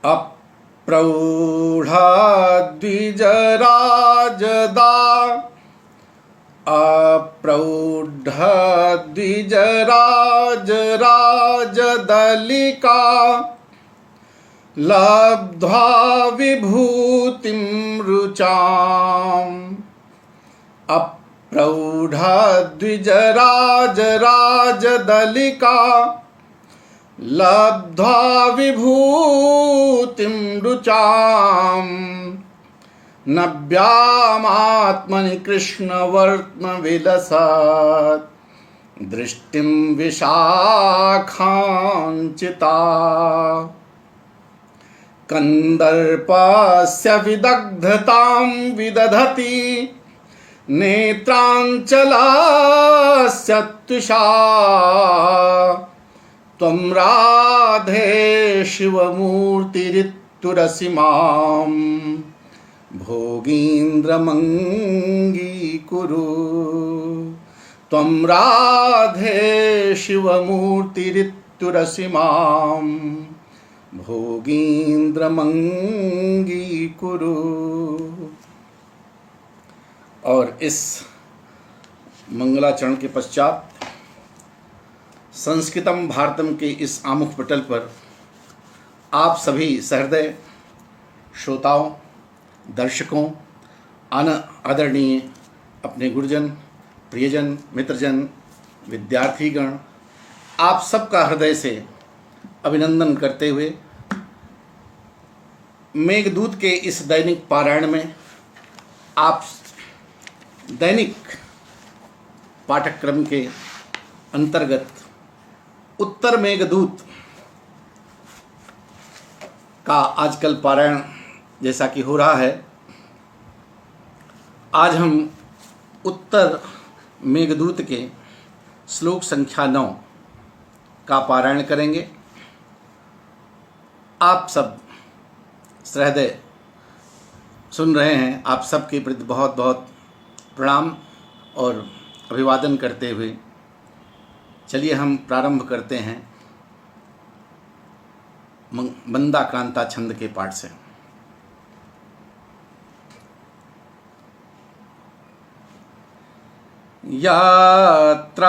अप्रौढद्विजराजदा अप्रौढद्विजराजराजदलिका लब्ध्वा विभूतिं रुचाम् अप्रौढद्विजराजराजदलिका लब्ध्वा विभूतिं रुचाम् नव्यामात्मनि कृष्णवर्त्मविलसत् दृष्टिं विशाखाञ्चिता कन्दर्पस्य विदग्धतां विदधति नेत्राञ्चलस्य त्विषा त्वं राधे शिवमूर्तिरित्तुरसि मां भोगीन्द्रमङ्गीकुरु त्वं राधे शिवमूर्तिरित्तुरसि मां भोगीन्द्रमङ्गीकुरु। और इस मंगलाचरण के पश्चात संस्कृतम भारतम के इस आमुख पटल पर आप सभी सहृदय श्रोताओं, दर्शकों, आदरणीय अपने गुरुजन, प्रियजन, मित्रजन, विद्यार्थीगण, आप सबका हृदय से अभिनंदन करते हुए मेघदूत के इस दैनिक पारायण में आप दैनिक पाठ्यक्रम के अंतर्गत उत्तर मेघदूत का आजकल पारायण जैसा कि हो रहा है, आज हम उत्तर मेघदूत के श्लोक संख्या 9 का पारायण करेंगे। आप सब सहृदय सुन रहे हैं, आप सबके प्रति बहुत बहुत प्रणाम और अभिवादन करते हुए चलिए हम प्रारंभ करते हैं मंदा कांता छंद के पाठ से। यत्र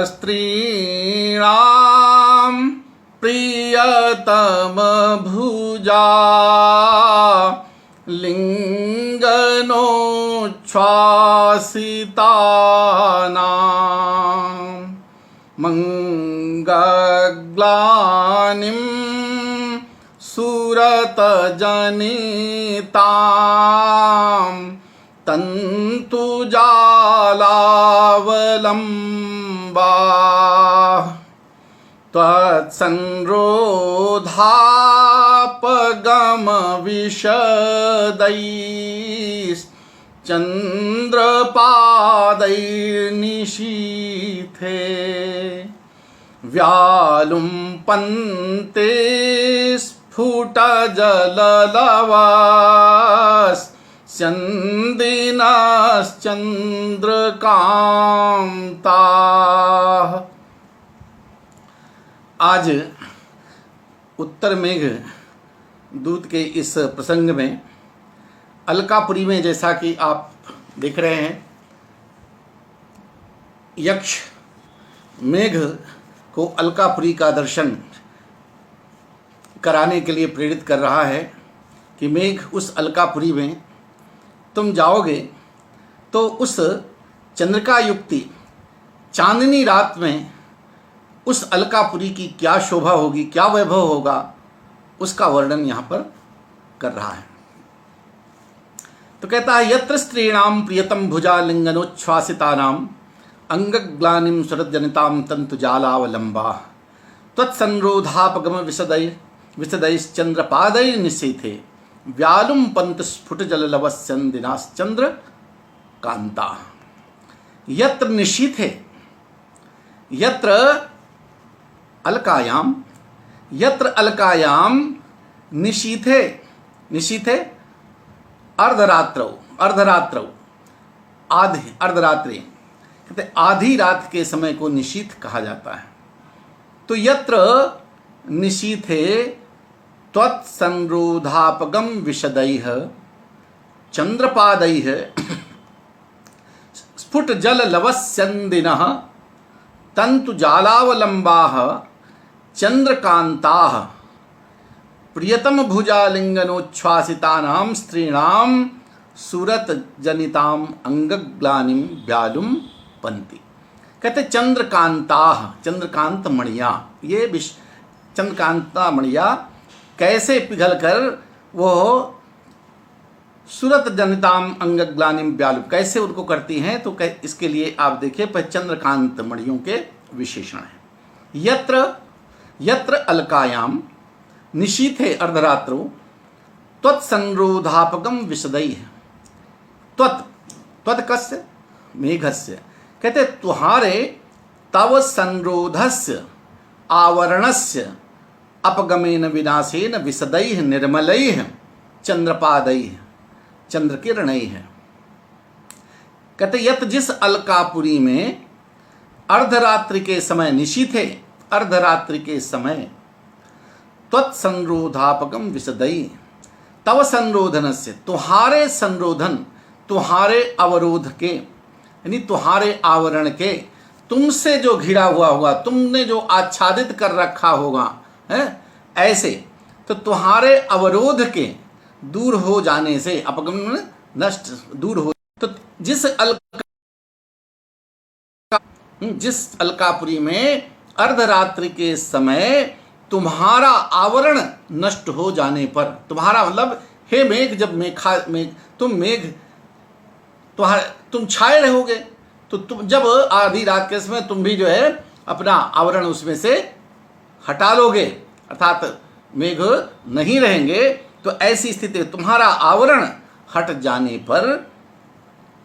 स्त्रीणां प्रियतम भुजा लिङ्गनोच्छ्वासितानां मङ्गग्लानिं सुरतजनितां तन्तुजालावलम्बा त्वत्संरोधापगमविशदैश्चन्द्रपादैर्निशीथे व्यालुम्पन्ते स्फुटजललवास्यन्दिनश्चन्द्रकान्ताः। आज उत्तर मेघ दूत के इस प्रसंग में अलकापुरी में, जैसा कि आप देख रहे हैं, यक्ष मेघ को अलकापुरी का दर्शन कराने के लिए प्रेरित कर रहा है कि मेघ उस अलकापुरी में तुम जाओगे तो उस चंद्रिका युक्ति चांदनी रात में उस अलकापुरी की क्या शोभा होगी, क्या वैभव होगा, उसका वर्णन यहाँ पर कर रहा है। तो कहता है यत्र स्त्रीणाम प्रियतम भुजा लिंगनोच्छ्वासितानाम अंगग्लानिम सुरजनिताम तंतुजालावलंबा त्वत्संरोधापगम विशदैश्चंद्रपादैर् निशीथे व्यालुम्पन्त स्फुटजललवस्यन्दिनाश्चंद्र कांता। यत्र निशीथे, यत्र अलकायाम, यत्र अलकायाम निशीथे, निशीथे अर्धरात्रौ, अर्धरात्रौ आधि, अर्धरात्रि कहते आधी रात के समय को निशीथ कहा जाता है। तो यत्र निशीथे त्वत्संरोधापगम विशदैः चंद्रपादैः स्फुट जल लवस्यन्दिनः तन्तुजालावलम्बाः चंद्रकान्ताः प्रियतम भुजालिंगनोच्छ्वासितानां स्त्रीणां सुरत जनिताम अंगग्लानिम व्यालुम पंती। कहते चंद्रकांताः, चंद्रकांत मणिया, ये चंद्रकांता मणिया कैसे पिघल कर वो सुरत जनिताम अंगग्लानिम व्यालुम कैसे उनको करती हैं, तो इसके लिए आप देखिए पर चंद्रकांत मणियों के विशेषण हैं। यत्र यत्र अलकायाम निशीथे अर्धरात्रो त्वत्संरोधापगम विशदैः। त्वत्कस्य मेघस्य, कहते तुम्हारे तव संरोधस्य आवरणस्य अपगमेन विनाशेन विशदैः निर्मलैः चंद्रपादैः चंद्रकिरणैः। कहते यत जिस अलकापुरी में अर्धरात्रि के समय निशीथे, अर्धरात्रि के समय त्वत्संरोधापगम विशदैः, तव संरोधन से तुम्हारे संरोधन, तुम्हारे अवरोध के यानी तुम्हारे आवरण के, तुमसे जो घिरा हुआ होगा, तुमने जो आच्छादित कर रखा होगा है, ऐसे तो तुम्हारे अवरोध के दूर हो जाने से, अपगमन नष्ट दूर हो, तो जिस अलकापुरी में अर्धरात्रि के समय तुम्हारा आवरण नष्ट हो जाने पर, तुम्हारा मतलब हे मेघ, जब तुम छाए रहोगे, तो तुम जब आधी रात के समय तुम भी जो है अपना आवरण उसमें से हटा लोगे, अर्थात मेघ नहीं रहेंगे, तो ऐसी स्थिति में तुम्हारा आवरण हट जाने पर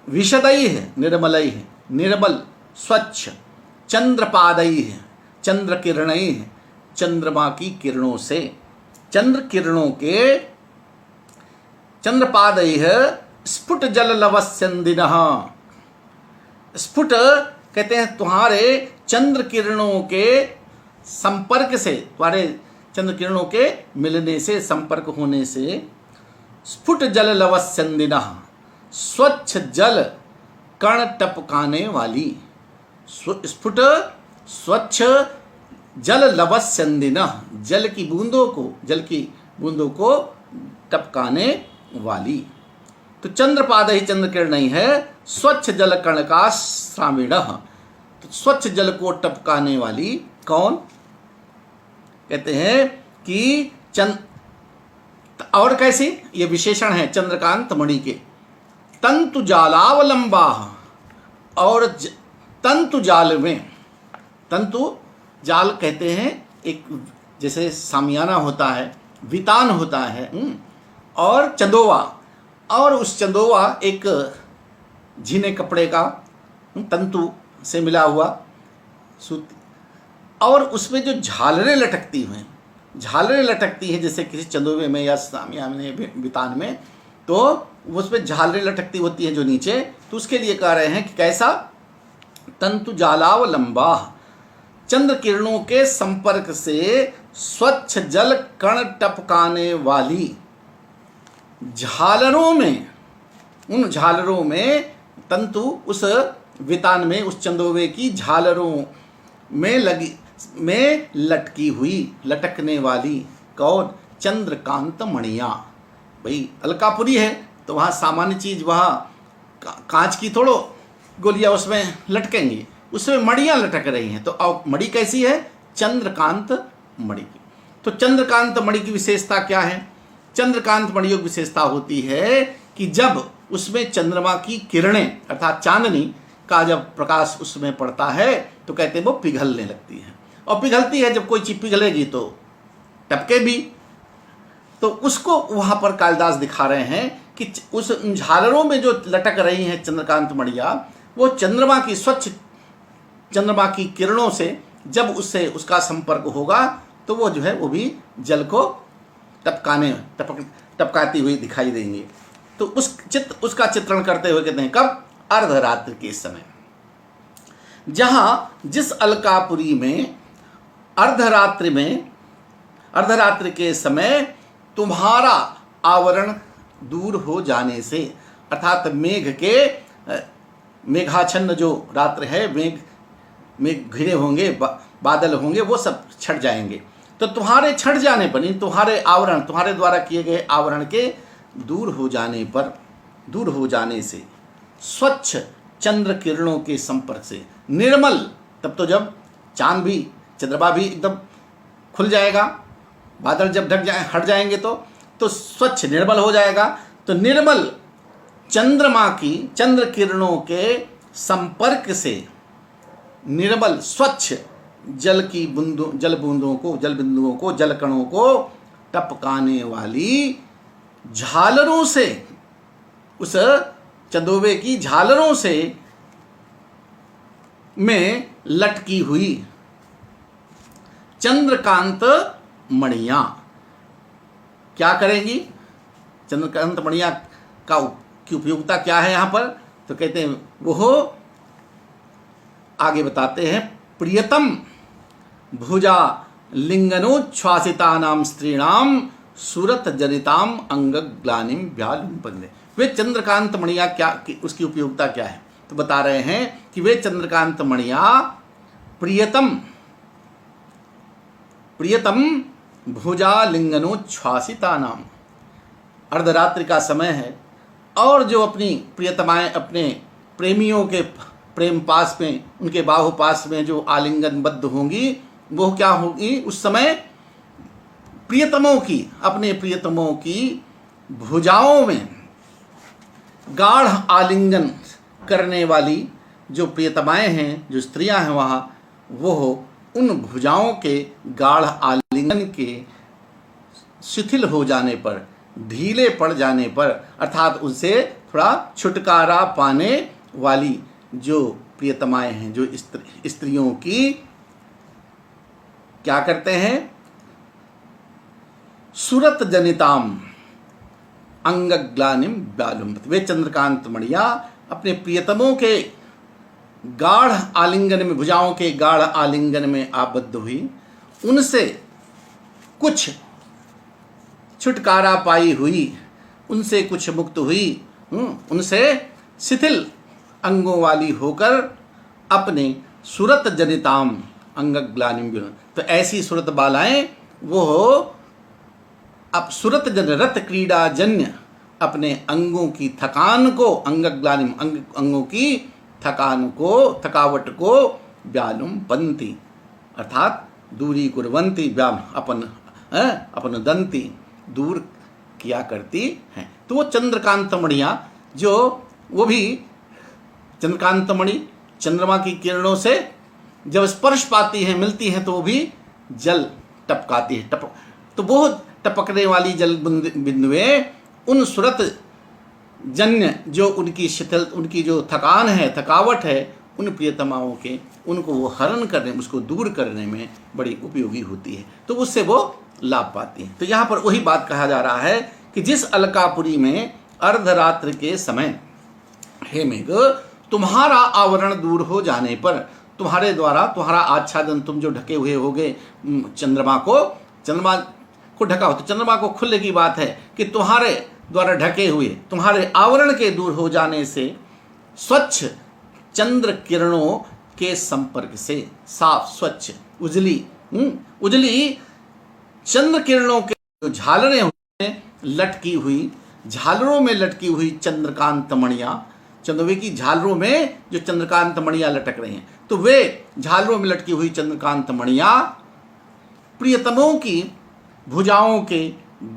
विशदैः निर्मलैः, निर्मल स्वच्छ, चंद्रपादैः चंद्रकिरणैः चंद्रमा की किरणों से, चंद्र किरणों के, चंद्रपादैः स्फुट जल लवस्यन्दिनः। स्फुट कहते हैं तुम्हारे चंद्र किरणों के संपर्क से, तुम्हारे चंद्र किरणों के मिलने से, संपर्क होने से, स्फुट जल लवस्यन्दिनः स्वच्छ जल कण टपकाने वाली, स्फुट स्वच्छ जल लवस्यन्दिनः जल की बूंदों को टपकाने वाली। तो चंद्रपाद ही चंद्रकिरण नहीं है, स्वच्छ जल कण का श्राविण, तो स्वच्छ जल को टपकाने वाली कौन, कहते हैं कि और कैसी, ये विशेषण है चंद्रकांत मणि के। तंतु जालावलंबा, और तंतु जाल में, तंतु जाल कहते हैं एक जैसे सामियाना होता है, वितान होता है, और चंदोवा, और उस चंदोवा एक झीने कपड़े का तंतु से मिला हुआ सूती, और उसमें जो झालरें लटकती हैं, झालरें लटकती हैं जैसे किसी चंदोवे में या सामियाने वितान में, तो उसमें झालरें लटकती होती हैं जो नीचे, तो उसके लिए कह रहे हैं कि कैसा, तंतु जालावलंबा, चंद्र किरणों के संपर्क से स्वच्छ जल कण टपकाने वाली झालरों में, उन झालरों में तंतु उस वितान में, उस चंदोवे की झालरों में लटकी हुई, लटकने वाली कौन, चंद्रकांत मणिया। भाई अलकापुरी है तो वहाँ सामान्य चीज, वहाँ कांच की थोड़ो गोलियां उसमें लटकेंगी, उसमें मणियां लटक रही हैं। तो अब मणि कैसी है, चंद्रकांत मणि की। तो चंद्रकांत मणि की विशेषता क्या है, चंद्रकांत मणियों की विशेषता होती है कि जब उसमें चंद्रमा की किरणें अर्थात चांदनी का जब प्रकाश उसमें पड़ता है तो कहते हैं वो पिघलने लगती है, और पिघलती है, जब कोई चीज पिघलेगी तो टपके भी। तो उसको वहां पर कालिदास दिखा रहे हैं कि उस झालरों में जो लटक रही हैं चंद्रकांत मणियां, वो चंद्रमा की स्वच्छ चंद्रमा की किरणों से जब उससे उसका संपर्क होगा तो वो जो है वो भी जल को टपकाती हुई दिखाई देंगे। तो उसका चित्रण करते हुए कहते हैं कब, अर्धरात्रि के समय, जहां जिस अलकापुरी में अर्धरात्रि के समय तुम्हारा आवरण दूर हो जाने से, अर्थात मेघाच्छन्न जो रात्र है, मेघ घिरे होंगे, बादल होंगे, वो सब छट जाएंगे। तो तुम्हारे छट जाने पर, तुम्हारे आवरण, तुम्हारे द्वारा किए गए आवरण के दूर हो जाने से, स्वच्छ चंद्र किरणों के संपर्क से, निर्मल, तब तो जब चांद भी, चंद्रमा भी एकदम खुल जाएगा, बादल जब हट जाएंगे तो स्वच्छ निर्मल हो जाएगा। तो निर्मल चंद्र किरणों के संपर्क से निर्मल स्वच्छ जल बिंदुओं को, जल कणों को टपकाने वाली झालरों से, उस चंदोबे की झालरों से में लटकी हुई चंद्रकांत मणियां क्या करेंगी? चंद्रकांत मणियां की उपयोगिता क्या है यहाँ पर? तो कहते हैं वो आगे बताते हैं, प्रियतम भुजा लिंगनोच्छ्वासितानां स्त्रीणाम सुरत जनिताम अंग ग्लानिम व्यालुम्पन्ते। वे चंद्रकांत मणियां उसकी उपयोगिता क्या है? तो बता रहे हैं कि वे चंद्रकांत मणियां प्रियतम भुजा लिंगनोच्छ्वासितानाम, अर्धरात्रि का समय है और जो अपनी प्रियतमाएं अपने प्रेमियों के प्रेम पास में, उनके बाहु पास में जो आलिंगनबद्ध होंगी, वो क्या होगी उस समय? अपने प्रियतमों की भुजाओं में गाढ़ आलिंगन करने वाली जो प्रियतमाएं हैं, जो स्त्रियां हैं वहाँ, वो उन भुजाओं के गाढ़ आलिंगन के शिथिल हो जाने पर, ढीले पड़ जाने पर, अर्थात उनसे थोड़ा छुटकारा पाने वाली जो प्रियतमाएं हैं, जो स्त्रियों की क्या करते हैं? सुरत जनिताम अंगग्लानिम व्यालुम्पन्ते। वे चंद्रकांत मणियां अपने प्रियतमों के गाढ़ आलिंगन में, भुजाओं के गाढ़ आलिंगन में आबद्ध हुई, उनसे कुछ छुटकारा पाई हुई, उनसे कुछ मुक्त हुई, उनसे शिथिल अंगों वाली होकर अपने सुरत जनिताम अंगग्लानिम, तो ऐसी सुरत बालाएं वो अब सुरत जन रत क्रीड़ा जन्य अपने अंगों की थकान को, अंगग्लानिम अंगों की थकान को, थकावट को व्यालुम्पन्ति, अर्थात दूरी कुर्वन्ति, अपन दंती, दूर किया करती हैं। तो वो चंद्रकांत मणियां, जो वो भी चंद्रकांत मणि चंद्रमा की किरणों से जब स्पर्श पाती हैं, मिलती हैं, तो वो भी जल टपकाती है, तो वो टपकने वाली जल बिंदुएं उन सुरत जन्य जो उनकी शिथिल, उनकी जो थकान है, थकावट है, उन प्रियतमाओं के, उनको वो हरण करने, उसको दूर करने में बड़ी उपयोगी होती है, तो उससे वो लाभ पाती हैं। तो यहाँ पर वही बात कहा जा रहा है कि जिस अलकापुरी में अर्धरात्र के समय, हे मेघ, तुम्हारा आवरण दूर हो जाने पर, तुम्हारे द्वारा, तुम्हारा आच्छादन, तुम जो ढके हुए होगे चंद्रमा को ढका हो, तो चंद्रमा को खुलने की बात है कि तुम्हारे द्वारा ढके हुए, तुम्हारे आवरण के दूर हो जाने से स्वच्छ चंद्र किरणों के संपर्क से, साफ स्वच्छ उजली चंद्र किरणों के जो झालरें लटकी हुई, झालरों में लटकी हुई चंद्रकांत मणियां, चंदोबे की झालरों में जो चंद्रकांत मणियां लटक रही हैं, तो वे झालरों में लटकी हुई चंद्रकांत मणियां प्रियतमों की भुजाओं के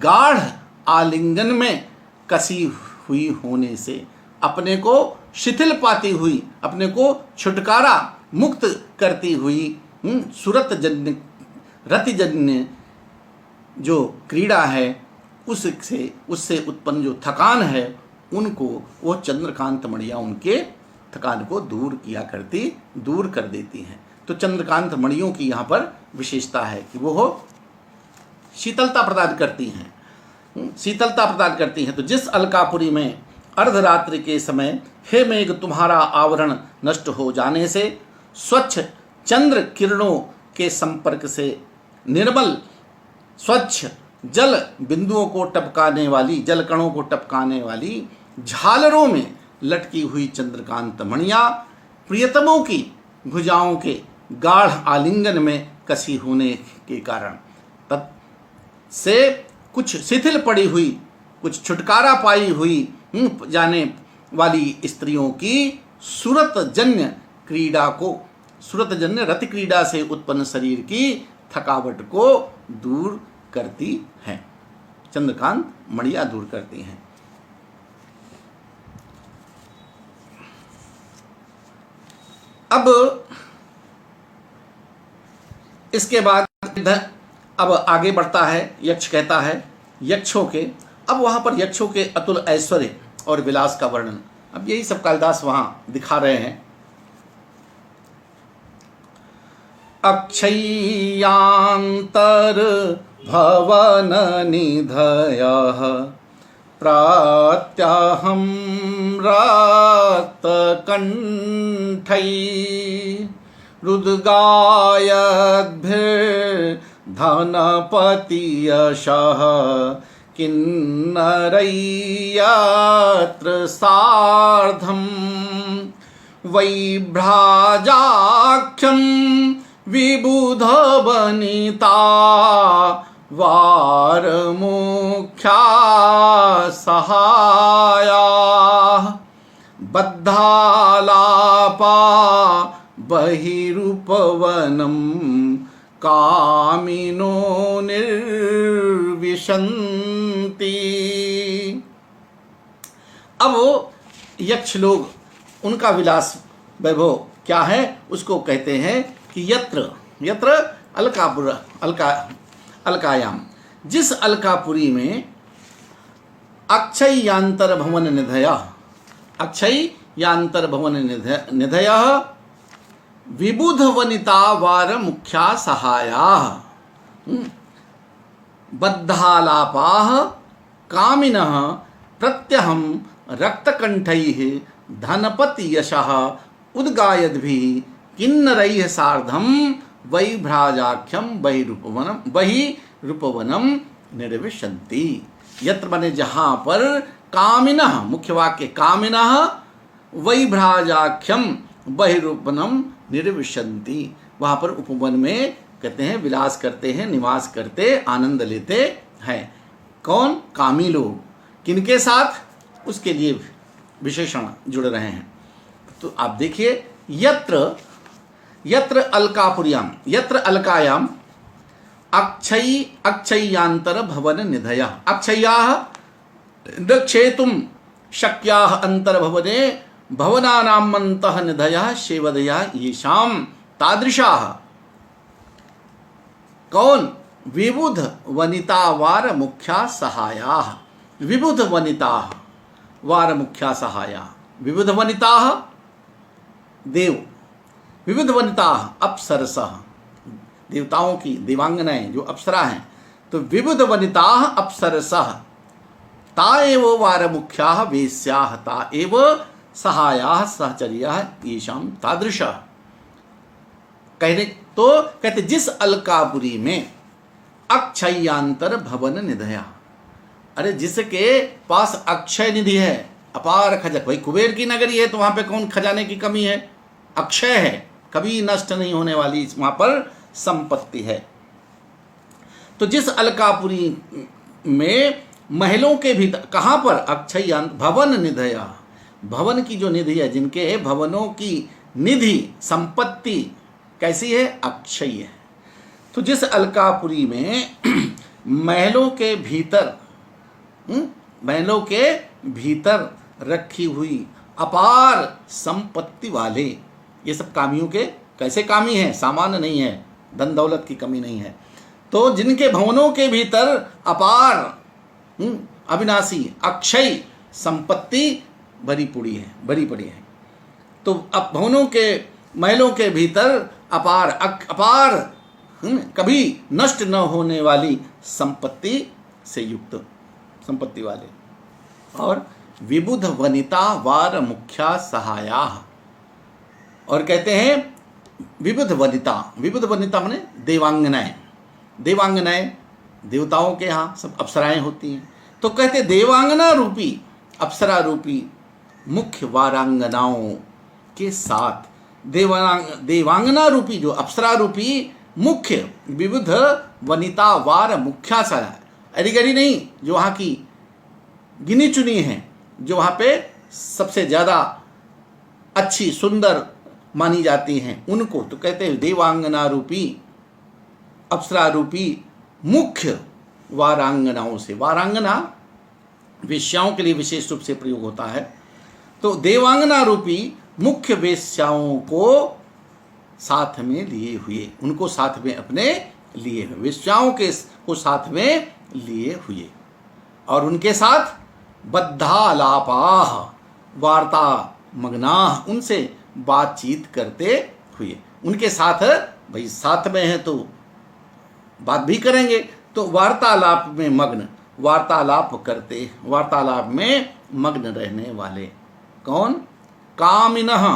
गाढ़ आलिंगन में कसी हुई होने से, अपने को शिथिल पाती हुई, अपने को छुटकारा मुक्त करती हुई, रतिजन्य जो क्रीड़ा है, उससे उत्पन्न जो थकान है, उनको वो चंद्रकांत मणियां उनके थकान को दूर कर देती हैं। तो चंद्रकांत मणियों की यहाँ पर विशेषता है कि वो शीतलता प्रदान करती हैं। तो जिस अलकापुरी में अर्धरात्रि के समय, हे मेघ, तुम्हारा आवरण नष्ट हो जाने से, स्वच्छ चंद्र किरणों के संपर्क से, निर्मल स्वच्छ जल बिंदुओं को टपकाने वाली, जल कणों को टपकाने वाली झालरों में लटकी हुई चंद्रकांत मणियाँ प्रियतमों की भुजाओं के गाढ़ आलिंगन में कसी होने के कारण तब से कुछ शिथिल पड़ी हुई, कुछ छुटकारा पाई हुई जाने वाली स्त्रियों की सुरतजन्य क्रीड़ा को, सुरतजन्य रति क्रीड़ा से उत्पन्न शरीर की थकावट को दूर करती हैं। चंद्रकांत मणियाँ दूर करती हैं। अब इसके बाद अब आगे बढ़ता है। यक्ष कहता है यक्षों के, अब वहाँ पर यक्षों के अतुल ऐश्वर्य और विलास का वर्णन, अब यही सब कालिदास वहाँ दिखा रहे हैं। अक्षय्यांतर भवन निधयः प्रात्यहं रक्तकण्ठैः रुद्गायद्भिर्धनपतियशः किन्नरय्यत्र सार्धं वैभ्राजाख्यं विबुधवनिता वारमुख्या सहाया बद्धालापा बहिरुपवनं कामिनो निर्विशन्ति। अब यक्ष लोग, उनका विलास वैभव क्या है उसको कहते हैं कि यत्र यत्र अलकापुर, अलकायाम, जिस अलकापुरी में अक्षय्यांतर भवन निधया, अक्षय्यांतर भवन निधया विबुध वनिता वार मुख्या सहाया बद्धालापाः कामिनः प्रत्यहं रक्तकण्ठैः धनपति यशः उद्गायद्भिः किन्नरैः सार्धं वैभ्राजाख्यं बहिरूपवनं निर्विशन्ति। यत्र बने जहाँ पर कामिनः, मुख्य वाक्य कामिनः वैभ्राजाख्यम बहिरूपवनं निर्विशन्ति, वहाँ पर उपवन में कहते हैं विलास करते हैं, निवास करते, आनंद लेते हैं। कौन? कामी लोग। किनके साथ? उसके लिए विशेषण जुड़ रहे हैं। तो आप देखिए यत्र यत्र अलकापुर्याम, यत्र अलकायाम अक्षय्यांतर भवन निधया, अक्षय्याः रक्षेतुं शक्याः अंतर्भवने भवनानाम् अन्तः निधयः शेवदया येषां तादृशाः। कौन? विबुध वनिता वार मुख्या सहायाः, विबुध वनिता वार मुख्या सहाया। विबुध वनिता देव, विविध वनिता अप्सरसः, देवताओं की देवांगनाएं जो अप्सरा हैं, तो विविध वनिता अप्सरसः ता एव वार मुख्या वेश्या ता एव सहाया सहचर्या येषां तादृशः। कहने तो कहते जिस अलकापुरी में अक्षय्यांतर भवन निधया, अरे जिसके पास अक्षय निधि है, अपार खजाना, भाई कुबेर की नगरी है तो वहां पे कौन खजाने की कमी है? अक्षय है, कभी नष्ट नहीं होने वाली वहां पर संपत्ति है। तो जिस अलकापुरी में महलों के भीतर, कहां पर? अक्षय्यांत भवन निधया, भवन की जो निधि है, जिनके भवनों की निधि संपत्ति कैसी है? अक्षय है। तो जिस अलकापुरी में महलों के भीतर, महलों के भीतर रखी हुई अपार संपत्ति वाले, ये सब कामियों के कैसे कामी हैं? सामान्य नहीं है, धन दौलत की कमी नहीं है। तो जिनके भवनों के भीतर अपार अविनाशी अक्षय संपत्ति भरी पड़ी है, तो अब भवनों के महलों के भीतर अपार अपार कभी नष्ट न होने वाली संपत्ति से युक्त संपत्ति वाले, और विबुध वनिता वार मुख्या सहाया। और कहते हैं विबुध वनिता, विबुध वनिता माने देवांगनाएं, देवांगनाएं देवताओं के यहाँ सब अप्सराएं होती हैं। तो कहते देवांगना रूपी, अप्सरा रूपी मुख्य वारांगनाओं के साथ, देवांगना रूपी जो अप्सरा रूपी मुख्य विविध वनिता वार मुख्यासा, अरिगरी नहीं, जो वहाँ की गिनी चुनी हैं, जो वहाँ पे सबसे ज़्यादा अच्छी सुंदर मानी जाती हैं, उनको तो कहते हैं देवांगना रूपी, अप्सरा रूपी मुख्य वारांगनाओं से। वारांगना वेश्याओं के लिए विशेष रूप से प्रयोग होता है। तो देवांगना रूपी मुख्य वेश्याओं को साथ में लिए हुए, उनको साथ में अपने लिए हुए, वेश्याओं के को साथ में लिए हुए, और उनके साथ बद्धालापाह वार्ता मग्नाह, उनसे बातचीत करते हुए, उनके साथ भाई साथ में है तो बात भी करेंगे, तो वार्तालाप में मग्न, वार्तालाप करते, वार्तालाप में मग्न रहने वाले कौन? कामिनः,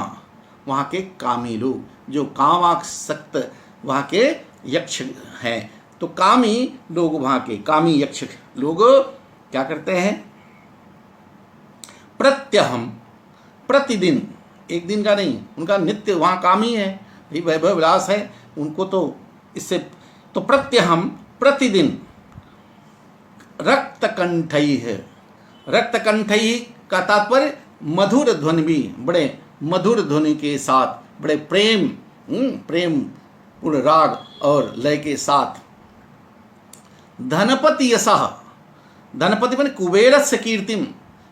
वहाँ के कामी लोग, जो कामासक्त वहाँ के यक्ष हैं। तो कामी लोग, वहाँ के कामी यक्ष लोग क्या करते हैं? प्रत्यहम, प्रतिदिन, एक दिन का नहीं, उनका नित्य वहाँ कामी है, भाई वैभव विलास है उनको, तो इससे तो प्रत्यहम प्रतिदिन रक्तकंठई है। रक्तकंठई का तात्पर्य मधुर ध्वनि, भी बड़े मधुर ध्वनि के साथ, बड़े प्रेम पूर्ण राग और लय के साथ, धनपति यशः, धनपति माने कुबेरस्य कीर्तिम,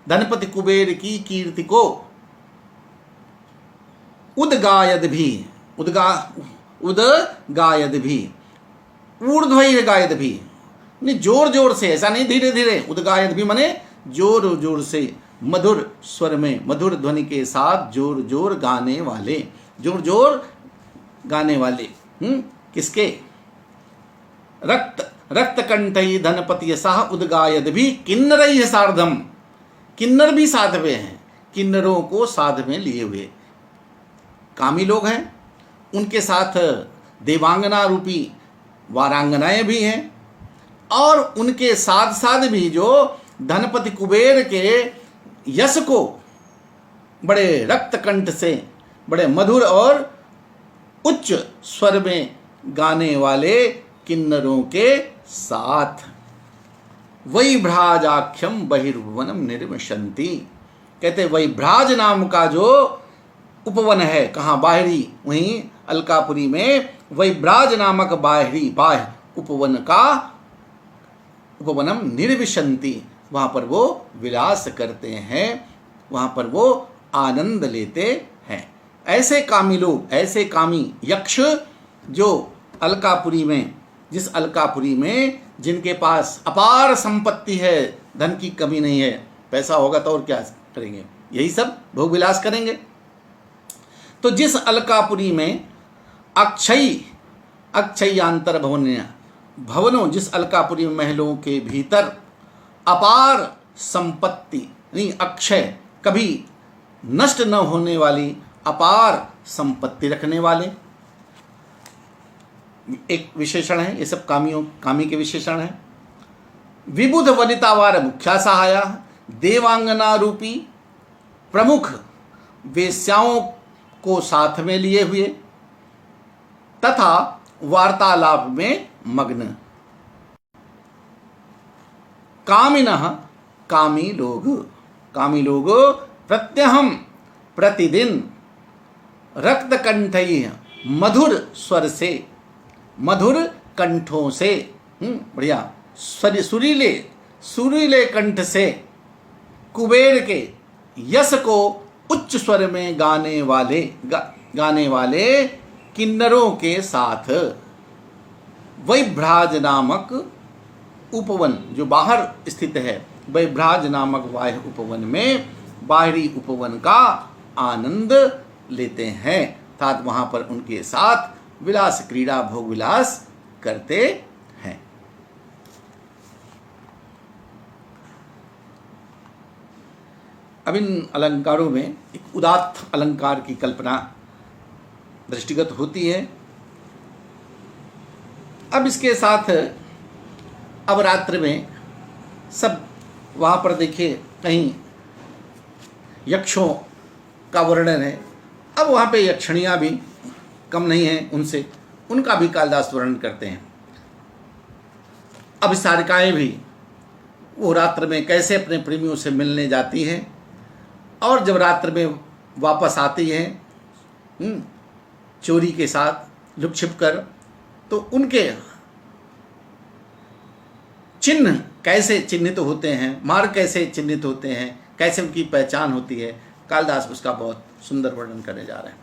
धनपति कुबेर की कीर्ति को उद्गायद भी, उद्गायद भी, ऊर्ध्वैः गायद भी, नहीं जोर जोर से, ऐसा नहीं धीरे धीरे, उद्गायद भी माने जोर जोर से, मधुर स्वर में, मधुर ध्वनि के साथ जोर जोर गाने वाले, जोर जोर गाने वाले, किसके? रक्तकंठई धनपति यशः उद्गायद भी किन्नरैः सार्धम, किन्नर भी साथ में हैं, किन्नरों को साथ में लिए हुए कामी लोग हैं, उनके साथ देवांगना रूपी वारांगनाएं भी हैं, और उनके साथ साथ भी जो धनपति कुबेर के यश को बड़े रक्तकंठ से, बड़े मधुर और उच्च स्वर में गाने वाले किन्नरों के साथ। वैभ्राजाख्यम बहिर्भुवनम निर्विशन्ति, कहते वैभ्राज नाम का जो उपवन है, कहाँ? बाहरी, वहीं अलकापुरी में वैभ्राज नामक बाहरी, बाह्य उपवन का, उपवनम निर्विशन्ति, वहाँ पर वो विलास करते हैं, वहाँ पर वो आनंद लेते हैं। ऐसे कामी लोग, ऐसे कामी यक्ष जो अलकापुरी में, जिस अलकापुरी में जिनके पास अपार संपत्ति है, धन की कमी नहीं है, पैसा होगा तो और क्या करेंगे, यही सब भोग विलास करेंगे। तो जिस अलकापुरी में अक्षयांतर भवनों, जिस अलकापुरी महलों के भीतर अपार संपत्ति, नहीं अक्षय, कभी नष्ट न होने वाली अपार संपत्ति रखने वाले, एक विशेषण है, ये सब कामी के विशेषण हैं। विबुध वनितावार मुख्या सहाया, देवांगना रूपी प्रमुख वेश्याओं को साथ में लिए हुए, तथा वार्तालाप में मग्न कामिनः, कामी लोग प्रत्यहम प्रतिदिन रक्तकंठैः, मधुर स्वर से, मधुर कंठों से, बढ़िया सुरीले कंठ से कुबेर के यश को उच्च स्वर में गाने वाले किन्नरों के साथ, वैभ्राज नामक उपवन जो बाहर स्थित है, वैभ्राज नामक बाह्य उपवन में, बाहरी उपवन का आनंद लेते हैं, अर्थात वहाँ पर उनके साथ विलास क्रीड़ा भोग विलास करते हैं। अब इन अलंकारों में एक उदात्त अलंकार की कल्पना दृष्टिगत होती है। अब इसके साथ अब रात्रि में सब वहाँ पर देखिए कहीं यक्षों का वर्णन है। अब वहाँ पे यक्षणियाँ भी कम नहीं हैं उनसे, उनका भी कालिदास वर्णन करते हैं। अभिसारिकाएँ भी वो रात्र में कैसे अपने प्रेमियों से मिलने जाती हैं और जब रात्र में वापस आती हैं चोरी के साथ लुक छिप कर, तो उनके चिन्ह कैसे चिन्हित होते हैं, मार्ग कैसे चिन्हित होते हैं, कैसे उनकी पहचान होती है, कालिदास उसका बहुत सुंदर वर्णन करने जा रहे हैं।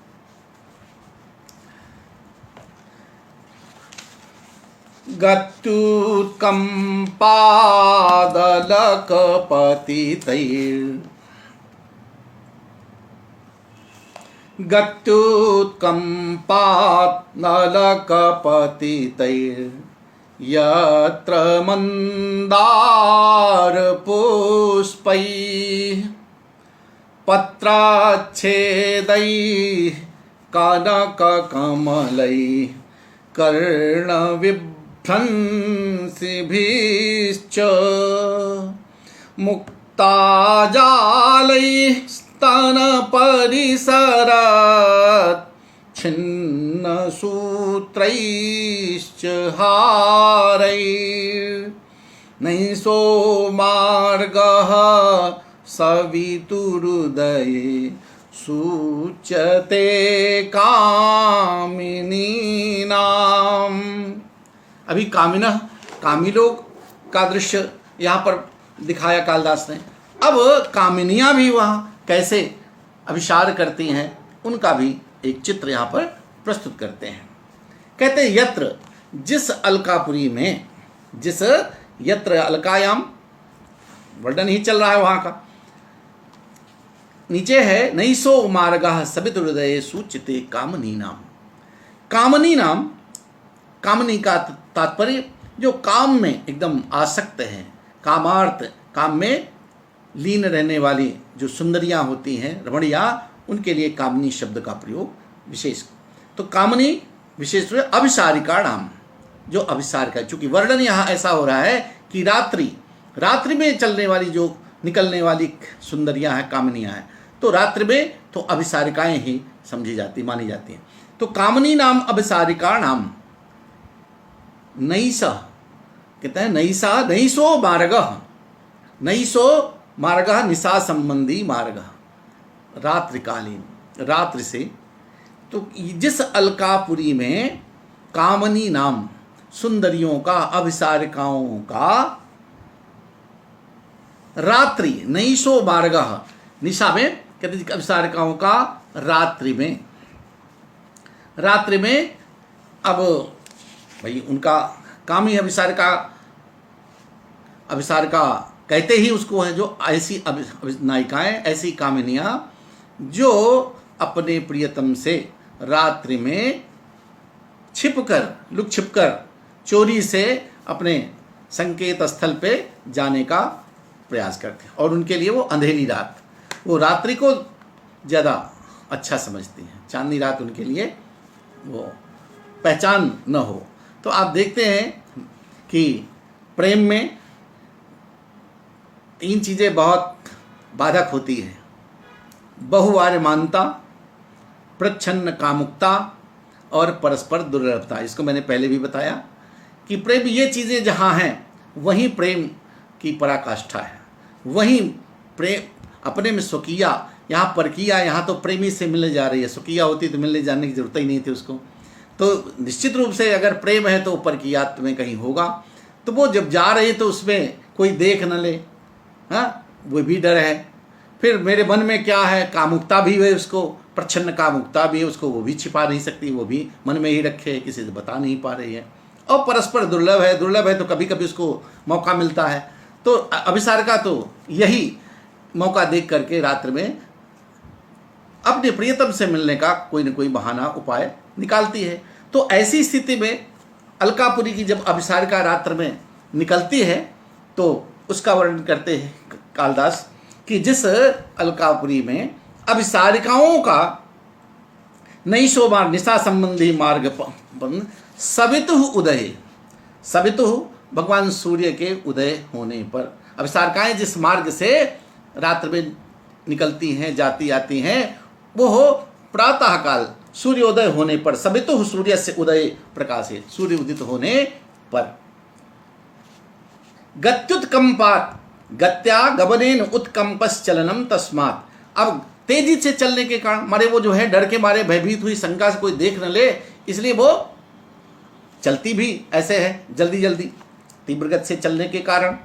गत्युत्कम्पादलकपतितैर् यत्र मन्दारपुष्पैः पत्राच्छेदैः कनककमलैः कर्णविभ्रंसिभिश्च मुक्ताजालैः स्तनपरिसरात् छिन्नसूत्रैश्च हारैर्नैषो मार्गः सवितुरुदये सूच्यते कामिनीनाम। अभी कामिनः, कामी लोग का दृश्य यहाँ पर दिखाया कालिदास ने। अब कामिनियाँ भी वहाँ कैसे अभिसार करती हैं उनका भी एक चित्र यहाँ पर प्रस्तुत करते हैं। कहते हैं यत्र, जिस अलकापुरी में, जिस यत्र अलकायाम वर्णन ही चल रहा है वहाँ का, नीचे है नैषो मार्गः सवितुरुदये सूच्यते कामनी नाम। कामनी नाम, कामनी का तात्पर्य जो काम में एकदम आसक्त हैं, कामार्थ, काम में लीन रहने वाली जो सुंदरियां होती हैं, रमणियां, उनके लिए कामनी शब्द का प्रयोग विशेष। तो कामनी विशेष रूप से अभिसारिका नाम, जो अभिसारिका, चूंकि वर्णन यहाँ ऐसा हो रहा है कि रात्रि में चलने वाली जो निकलने वाली सुंदरियां हैं, कामनियां हैं, तो रात्रि में तो अभिसारिकाएं ही समझी जाती, मानी जाती हैं। तो कामनी नाम अभिसारिका नाम नैषा, कहते हैं नैषा, नैषो मार्गः, नैषो मार्गः निशा संबंधी मार्ग, रात्रिकालीन, रात्रि से। तो जिस अलकापुरी में कामनी नाम सुंदरियों का, अभिसारिकाओं का रात्रि, नैषो मार्गः, निशा में कहते हैं अभिसारिकाओं का रात्रि में, अब भाई उनका कामी अभिसारिका कहते ही उसको है जो ऐसी नायिकाएं, ऐसी कामिनियां जो अपने प्रियतम से रात्रि में लुक छिपकर चोरी से अपने संकेत स्थल पे जाने का प्रयास करते हैं, और उनके लिए वो अंधेरी रात, वो रात्रि को ज़्यादा अच्छा समझती हैं, चांदनी रात उनके लिए वो पहचान न हो। तो आप देखते हैं कि प्रेम में तीन चीज़ें बहुत बाधक होती हैं: बहुवार्यमानता, प्रच्छन्न कामुकता और परस्पर दुर्लभता। इसको मैंने पहले भी बताया कि प्रेम, ये चीज़ें जहाँ हैं वहीं प्रेम की पराकाष्ठा है, वहीं प्रेम अपने में स्वकीया, यहाँ परकीया, यहाँ तो प्रेमी से मिलने जा रही है, स्वकीया होती तो मिलने जाने की जरूरत ही नहीं थी उसको। तो निश्चित रूप से अगर प्रेम है तो परकीयात्व में कहीं होगा, तो वो जब जा रही तो उसमें कोई देख न ले, हाँ, वो भी डर है। फिर मेरे मन में क्या है, कामुकता भी है, उसको प्रच्छन्न कामुकता भी है, उसको वो भी छिपा नहीं सकती, वो भी मन में ही रखे, किसी से बता नहीं पा रही है। और परस्पर दुर्लभ है तो कभी कभी उसको मौका मिलता है। तो अभिसारिका तो यही मौका देख करके रात्र में अपने प्रियतम से मिलने का कोई न कोई बहाना, उपाय निकालती है। तो ऐसी स्थिति में अलकापुरी की जब अभिसारिका रात्र में निकलती है तो उसका वर्णन करते हैं कालिदास कि जिस अलकापुरी में अभिसारिकाओं का नैषो मार्ग, निशा संबंधी मार्ग सवितुः उदये, सवितुः भगवान सूर्य के उदय होने पर। अभिसारिकाएं जिस मार्ग से रात्र में निकलती हैं, जाती आती हैं, वो हो प्रातः काल सूर्योदय होने पर। सवितुः सूर्य से उदय प्रकाशित, सूर्य उदित होने पर। गत्युत्कंपात गत्या गबनेन उत्कंपश्चलनम तस्मात्। अब तेजी से चलने के कारण मारे वो जो है डर के मारे भयभीत हुई, शंका से कोई देख न ले, इसलिए वो चलती भी ऐसे है जल्दी जल्दी, तीव्र गति से चलने के कारण।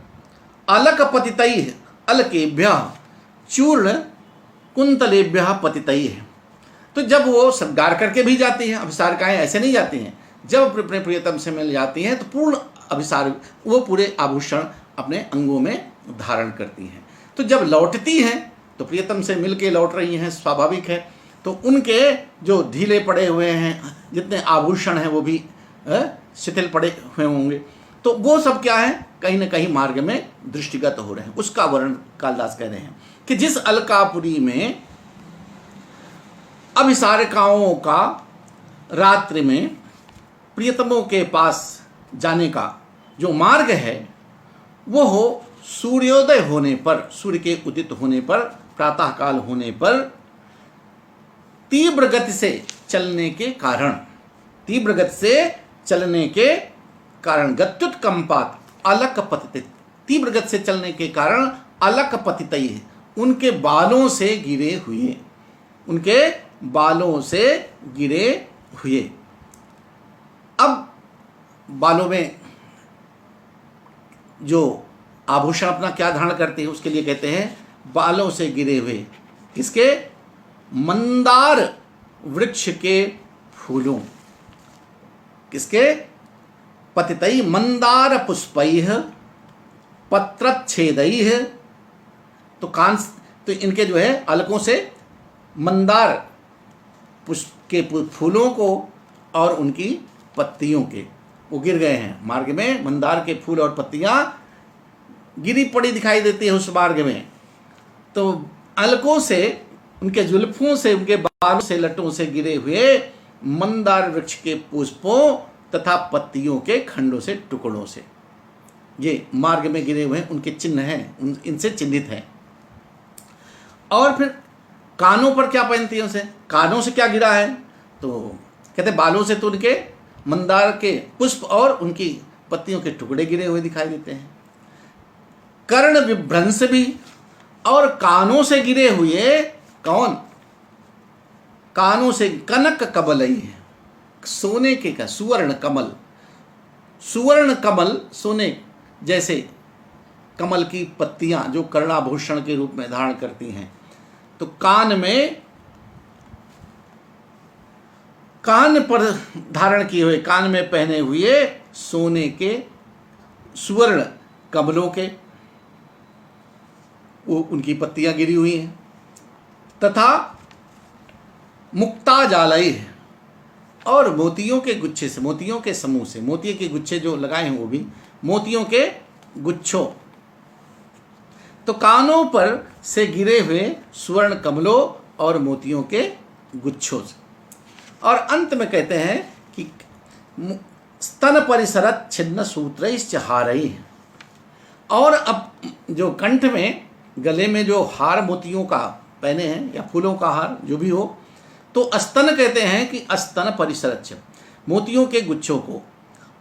अलक पतितैः अलकेभ्यः चूर्ण कुंतलेभ्यः पतितैः। तो जब वो श्रृंगार करके भी जाती हैं, अभिसारिकाएं ऐसे नहीं जाती हैं, जब अपने प्रियतम से मिल जाती हैं तो पूर्ण अभिसार, वो पूरे आभूषण अपने अंगों में धारण करती हैं। तो जब लौटती हैं तो प्रियतम से मिल के लौट रही हैं, स्वाभाविक है, तो उनके जो ढीले पड़े हुए हैं जितने आभूषण हैं वो भी शिथिल पड़े हुए होंगे, तो वो सब क्या है, कहीं ना कहीं मार्ग में दृष्टिगत हो रहे हैं। उसका वर्णन कालिदास कह रहे हैं कि जिस अलकापुरी में अभिसारिकाओं का रात्रि में प्रियतमों के पास जाने का जो मार्ग है, वो हो सूर्योदय होने पर, सूर्य के उदित होने पर, प्रातः काल होने पर, तीव्र गति से चलने के कारण, तीव्र गति से चलने के कारण, गत्युत्कंपात अलक पतित, तीव्र गति से चलने के कारण अलक पतित, उनके बालों से गिरे हुए, उनके बालों से गिरे हुए। अब बालों में जो आभूषण अपना क्या धारण करते हैं, उसके लिए कहते हैं बालों से गिरे हुए। किसके? मंदार वृक्ष के फूलों। किसके? पतितैः मंदार पुष्पैः पत्रच्छेदैः। तो कान, तो इनके जो है अलकों से मंदार पुष्प के फूलों को और उनकी पत्तियों के वो गिर गए हैं मार्ग में। मंदार के फूल और पत्तियां गिरी पड़ी दिखाई देती है उस मार्ग में। तो अलकों से, उनके जुल्फों से, उनके बालों से, लटों से गिरे हुए मंदार वृक्ष के पुष्पों तथा पत्तियों के खंडों से, टुकड़ों से, ये मार्ग में गिरे हुए उनके चिन्ह हैं, इनसे चिन्हित हैं। और फिर कानों पर क्या पहनती है उसे, कानों से क्या गिरा है, तो कहते बालों से तो उनके मंदार के पुष्प और उनकी पत्तियों के टुकड़े गिरे हुए दिखाई देते हैं। कर्ण विभ्रंश भी, और कानों से गिरे हुए, कौन? कानों से कनक कमलई है, सोने के का, सुवर्ण कमल, सुवर्ण कमल, सोने जैसे कमल की पत्तियां जो कर्णाभूषण के रूप में धारण करती हैं। तो कान में, कान पर धारण किए हुए, कान में पहने हुए सोने के सुवर्ण कमलों के वो उनकी पत्तियां गिरी हुई हैं। तथा मुक्ता जालय, और मोतियों के गुच्छे से, मोतियों के समूह से, मोती के गुच्छे जो लगाए हैं वो भी मोतियों के गुच्छों। तो कानों पर से गिरे हुए स्वर्ण कमलों और मोतियों के गुच्छों से। और अंत में कहते हैं कि स्तन परिसरत छिन्न सूत्रैश्च हारैः, और अब जो कंठ में, गले में जो हार मोतियों का पहने हैं या फूलों का हार जो भी हो, तो स्तन कहते हैं कि स्तन परिसरच्छ, मोतियों के गुच्छों को,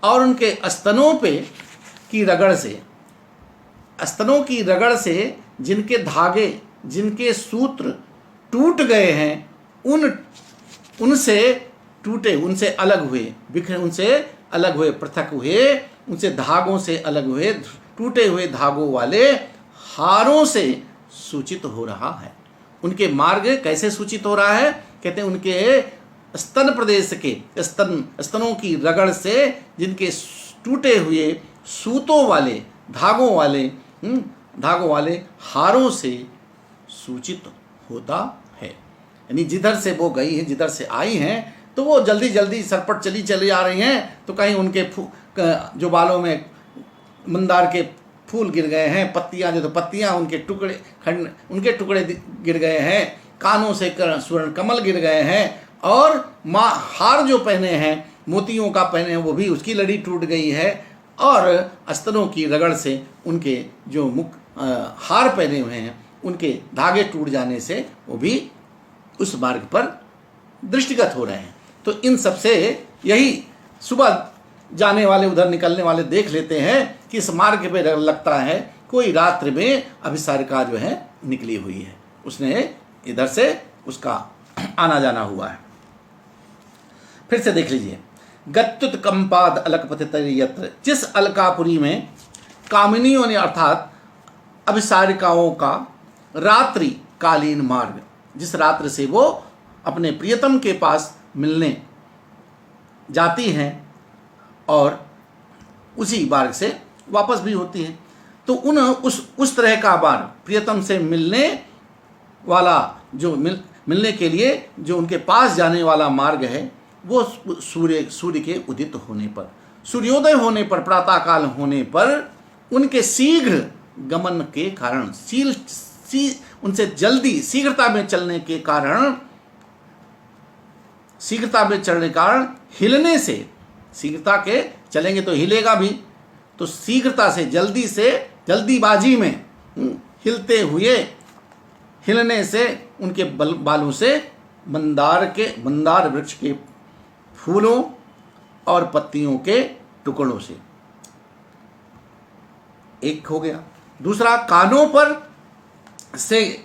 और उनके स्तनों पे की रगड़ से, स्तनों की रगड़ से जिनके धागे, जिनके सूत्र टूट गए हैं, उनसे टूटे, उनसे अलग हुए, बिखरे, उनसे अलग हुए, पृथक हुए, उनसे धागों से अलग हुए, टूटे हुए धागों वाले हारों से सूचित हो रहा है। उनके मार्ग कैसे सूचित हो रहा है? कहते हैं उनके स्तन प्रदेश के, स्तनों की रगड़ से जिनके टूटे हुए सूतों वाले, धागों वाले हारों से सूचित होता है। यानी जिधर से वो गई हैं, जिधर से आई हैं, तो वो जल्दी जल्दी सरपट चली आ रही हैं, तो कहीं उनके जो बालों में मंदार के फूल गिर गए हैं, पत्तियां, जो तो पत्तियां उनके टुकड़े, खंड उनके टुकड़े गिर गए हैं, कानों से स्वर्ण कमल गिर गए हैं, और हार जो पहने हैं, मोतियों का पहने हैं, वो भी उसकी लड़ी टूट गई है, और स्तनों की रगड़ से उनके जो हार पहने हुए हैं उनके धागे टूट जाने से वो भी उस मार्ग पर दृष्टिगत हो रहे हैं। तो इन सब से यही सुबह जाने वाले, उधर निकलने वाले देख लेते हैं कि इस मार्ग पे लगता है कोई रात्रि में अभिसारिका जो है निकली हुई है, उसने इधर से उसका आना जाना हुआ है। फिर से देख लीजिए, गत्युत कंपाद अलकपतित यत्र, जिस अलकापुरी में कामिनियों ने अर्थात अभिसारिकाओं का रात्रि कालीन मार्ग, जिस रात्रि से वो अपने प्रियतम के पास मिलने जाती हैं और उसी मार्ग से वापस भी होती हैं, तो उस तरह का मार्ग, प्रियतम से मिलने वाला जो मिलने के लिए जो उनके पास जाने वाला मार्ग है, वो सूर्य के उदित होने पर, सूर्योदय होने पर, प्रातःकाल होने पर उनके शीघ्र गमन के कारण, उनसे जल्दी शीघ्रता में चलने के कारण, हिलने से, शीघ्रता के चलेंगे तो हिलेगा भी, तो शीघ्रता से, जल्दीबाजी में हिलते हुए, हिलने से उनके बालों से मंदार वृक्ष के फूलों और पत्तियों के टुकड़ों से, एक हो गया। दूसरा,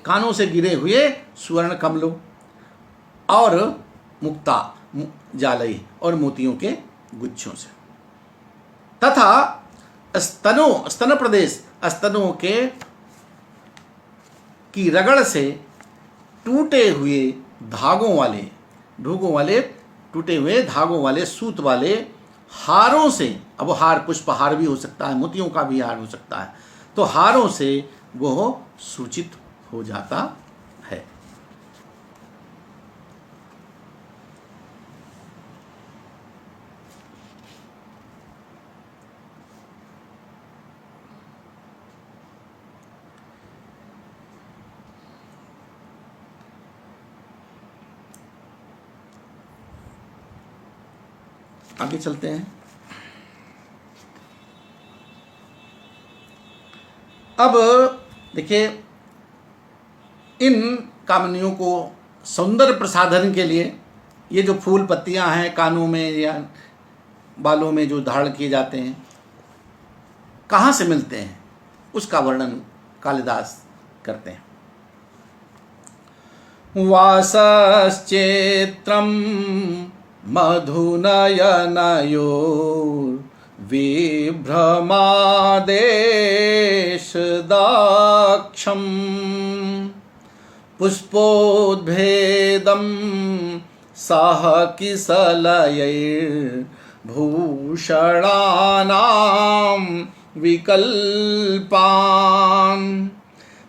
कानों से गिरे हुए स्वर्ण कमलों और मुक्ता जालई और मोतियों के गुच्छों से, तथा स्तन प्रदेश, स्तनों के की रगड़ से टूटे हुए धागों वाले टूटे हुए धागों वाले सूत वाले हारों से, अब वो हार पुष्पहार भी हो सकता है, मोतियों का भी हार हो सकता है, तो हारों से वो सूचित हो जाता है। आगे चलते हैं। अब देखिए, इन कामनियों को सौंदर्य प्रसाधन के लिए ये जो फूल पत्तियां हैं कानों में या बालों में जो धारण किए जाते हैं, कहाँ से मिलते हैं, उसका वर्णन कालिदास करते हैं। वासश्चेत्रम मधुनयनयोर्विभ्रमादेशदाक्षं पुष्पोद्भेदं सह किसलयैर्भूषणानां विकल्पान्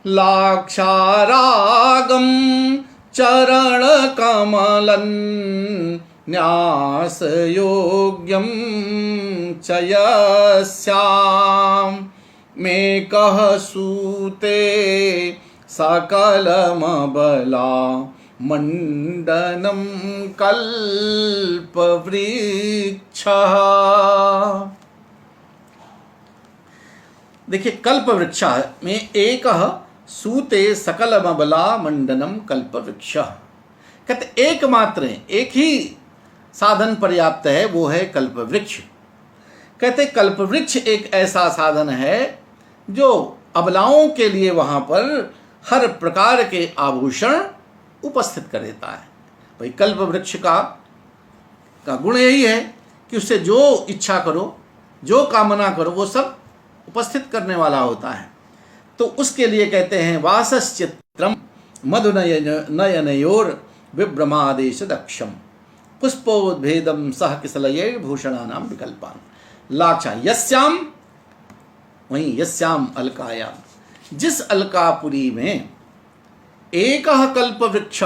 लाक्षारागं चरणकमलन्यासयोग्यं च यस्यां मेकः सूते सकलमबला मंडनं कल्पवृक्षः। देखिए, कल्पवृक्ष में एक सूते सकलमबला मंडनम कल्पवृक्ष, कहते एकमात्र, एक ही साधन पर्याप्त है, वो है कल्पवृक्ष। कहते कल्पवृक्ष एक ऐसा साधन है जो अबलाओं के लिए वहां पर हर प्रकार के आभूषण उपस्थित कर देता है। भाई, कल्पवृक्ष का गुण यही है कि उससे जो इच्छा करो, जो कामना करो, वो सब उपस्थित करने वाला होता है। तो उसके लिए कहते हैं वासश्चित्रम मधुनयनयोर विभ्रमादेश दक्षम पुष्पोद्भेदम सह किसलयैर्भूषणानां विकल्पान् लाक्षा यस्याम, वहीं यस्याम अलकायाम, जिस अलकापुरी में एक कल्पवृक्ष,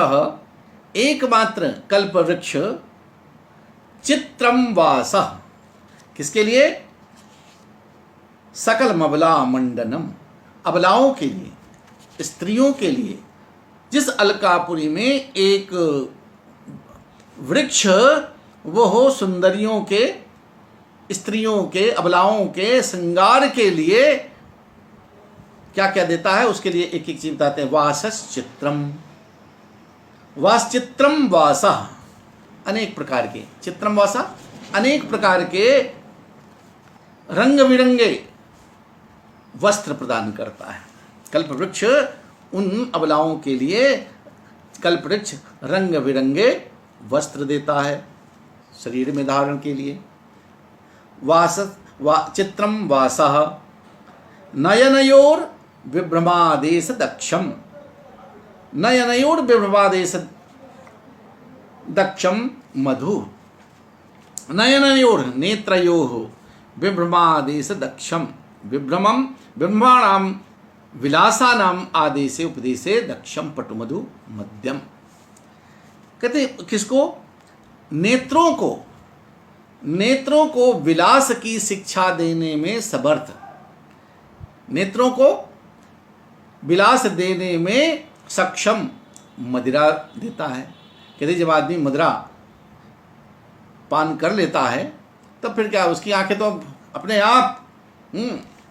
एकमात्र कल्पवृक्ष, चित्रम वासः, किसके लिए, सकल मबला मंडनम, अबलाओं के लिए, स्त्रियों के लिए, जिस अलकापुरी में एक वृक्ष वो हो सुंदरियों के स्त्रियों के, अबलाओं के श्रृंगार के लिए क्या क्या देता है, उसके लिए एक एक चीज बताते हैं। वासश्चित्रम, वासचित्रम वासा, अनेक प्रकार के, चित्रम वासा अनेक प्रकार के रंग बिरंगे वस्त्र प्रदान करता है। कल्पवृक्ष उन अबलाओं के लिए कल्पवृक्ष रंग बिरंगे वस्त्र देता है शरीर में धारण के लिए। चित्रम वासः नयनयोर विभ्रमादेश दक्षम, नयनयोर विभ्रमादेश दक्षम मधु, नयनयोर नेत्रयोः विभ्रमादेश दक्षम, विभ्रमम ब्रह्माणाम विलासानाम आदेशे उपदेशे दक्षम पटुमधु मध्यम। कहते किसको? नेत्रों को विलास की शिक्षा देने में समर्थ, नेत्रों को विलास देने में सक्षम मदिरा देता है। कहते जब आदमी मदिरा पान कर लेता है तब फिर क्या, उसकी आंखें तो अपने आप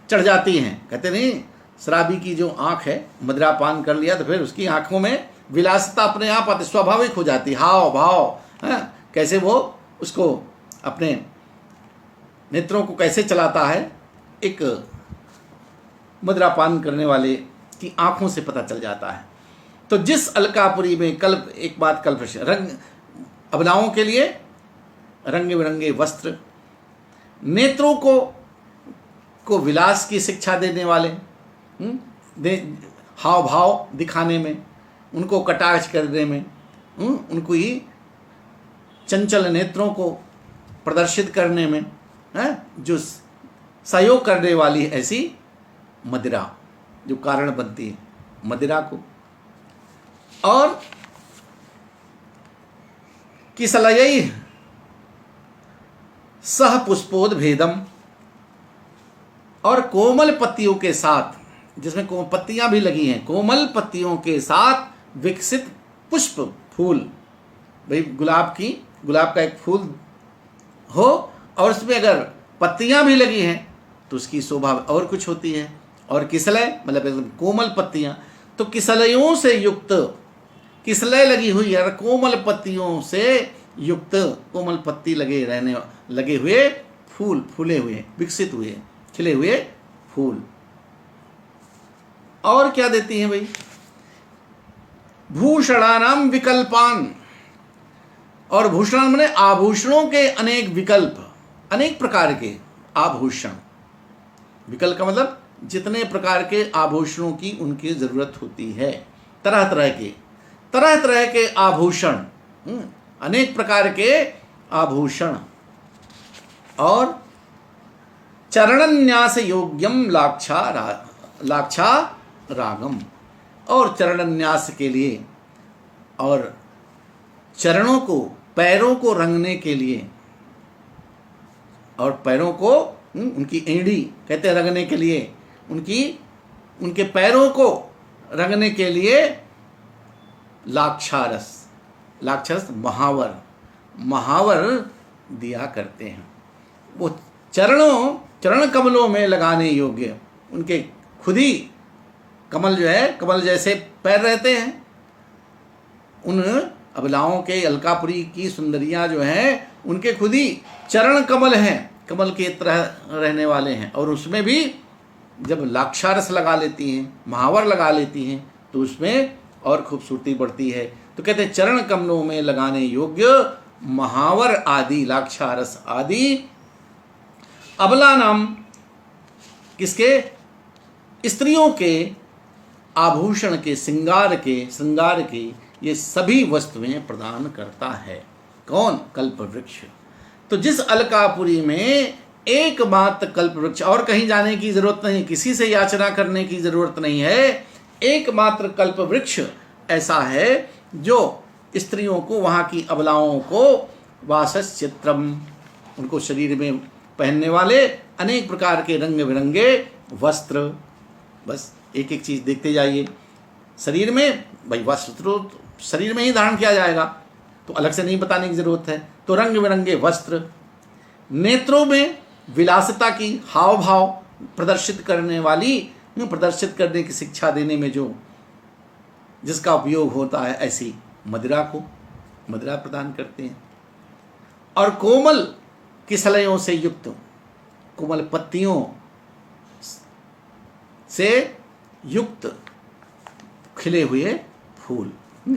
चढ़ जाती हैं। कहते नहीं, शराबी की जो आंख है, मदिरा पान कर लिया तो फिर उसकी आंखों में विलासता अपने आप आती, स्वाभाविक हो जाती, हाव भाव, कैसे वो उसको अपने नेत्रों को कैसे चलाता है, एक मदिरा पान करने वाले की आंखों से पता चल जाता है। तो जिस अलकापुरी में कल्प, एक बात कल्प रंग, अबलाओं के लिए रंग बिरंगे वस्त्र, नेत्रों को विलास की शिक्षा देने वाले, हाव भाव दिखाने में, उनको कटाक्ष करने में, उनको ही चंचल नेत्रों को प्रदर्शित करने में जो सहयोग करने वाली ऐसी मदिरा जो कारण बनती है मदिरा को। और किसलयैः सह पुष्पोद भेदम, और कोमल पत्तियों के साथ, जिसमें पत्तियां भी लगी हैं, कोमल पत्तियों के साथ विकसित पुष्प फूल, भाई गुलाब का एक फूल हो और उसमें अगर पत्तियां भी लगी हैं तो उसकी शोभा और कुछ होती है। और किसलय मतलब एकदम कोमल पत्तियां, तो किसलयों से युक्त, किसलय लगी हुई है, कोमल पत्तियों से युक्त, कोमल पत्ती लगे हुए फूल, फूले हुए, विकसित हुए, खिले हुए फूल। और क्या देती हैं भाई? भूषणानाम विकल्पान, और भूषण माने आभूषणों के अनेक विकल्प, अनेक प्रकार के आभूषण। विकल्प का मतलब जितने प्रकार के आभूषणों की उनकी जरूरत होती है, तरह तरह के आभूषण, अनेक प्रकार के आभूषण। और चरणन्यास योग्यम लाक्षा रागम, और चरणन्यास के लिए, और चरणों को, पैरों को रंगने के लिए, और पैरों को उनकी एड़ी कहते हैं रंगने के लिए, उनके पैरों को रंगने के लिए लाक्षारस महावर दिया करते हैं। वो चरण कमलों में लगाने योग्य, उनके खुद ही कमल जो है, कमल जैसे पैर रहते हैं, उन अबलाओं के अलकापुरी की सुंदरियां जो हैं उनके खुद ही चरण कमल हैं, कमल के तरह रहने वाले हैं। और उसमें भी जब लाक्षारस लगा लेती हैं, महावर लगा लेती हैं, तो उसमें और खूबसूरती बढ़ती है। तो कहते हैं चरण कमलों में लगाने योग्य महावर आदि, लाक्षारस आदि अबला नाम, किसके? स्त्रियों के आभूषण के, श्रृंगार के ये सभी वस्तुएं प्रदान करता है। कौन? कल्पवृक्ष। तो जिस अलकापुरी में एकमात्र कल्पवृक्ष, और कहीं जाने की जरूरत नहीं, किसी से याचना करने की जरूरत नहीं है, एकमात्र कल्पवृक्ष ऐसा है जो स्त्रियों को, वहां की अबलाओं को वासश्चित्रम, उनको शरीर में पहनने वाले अनेक प्रकार के रंग बिरंगे वस्त्र, बस एक एक चीज देखते जाइए। शरीर में भाई वस्त्र तो शरीर में ही धारण किया जाएगा, तो अलग से नहीं बताने की जरूरत है। तो रंग बिरंगे वस्त्र, नेत्रों में विलासिता की हाव भाव प्रदर्शित करने वाली, प्रदर्शित करने की शिक्षा देने में जो जिसका उपयोग होता है, ऐसी मदिरा को मदिरा प्रदान करते हैं। और कोमल किसलयों से युक्त, कोमल पत्तियों से युक्त खिले हुए फूल,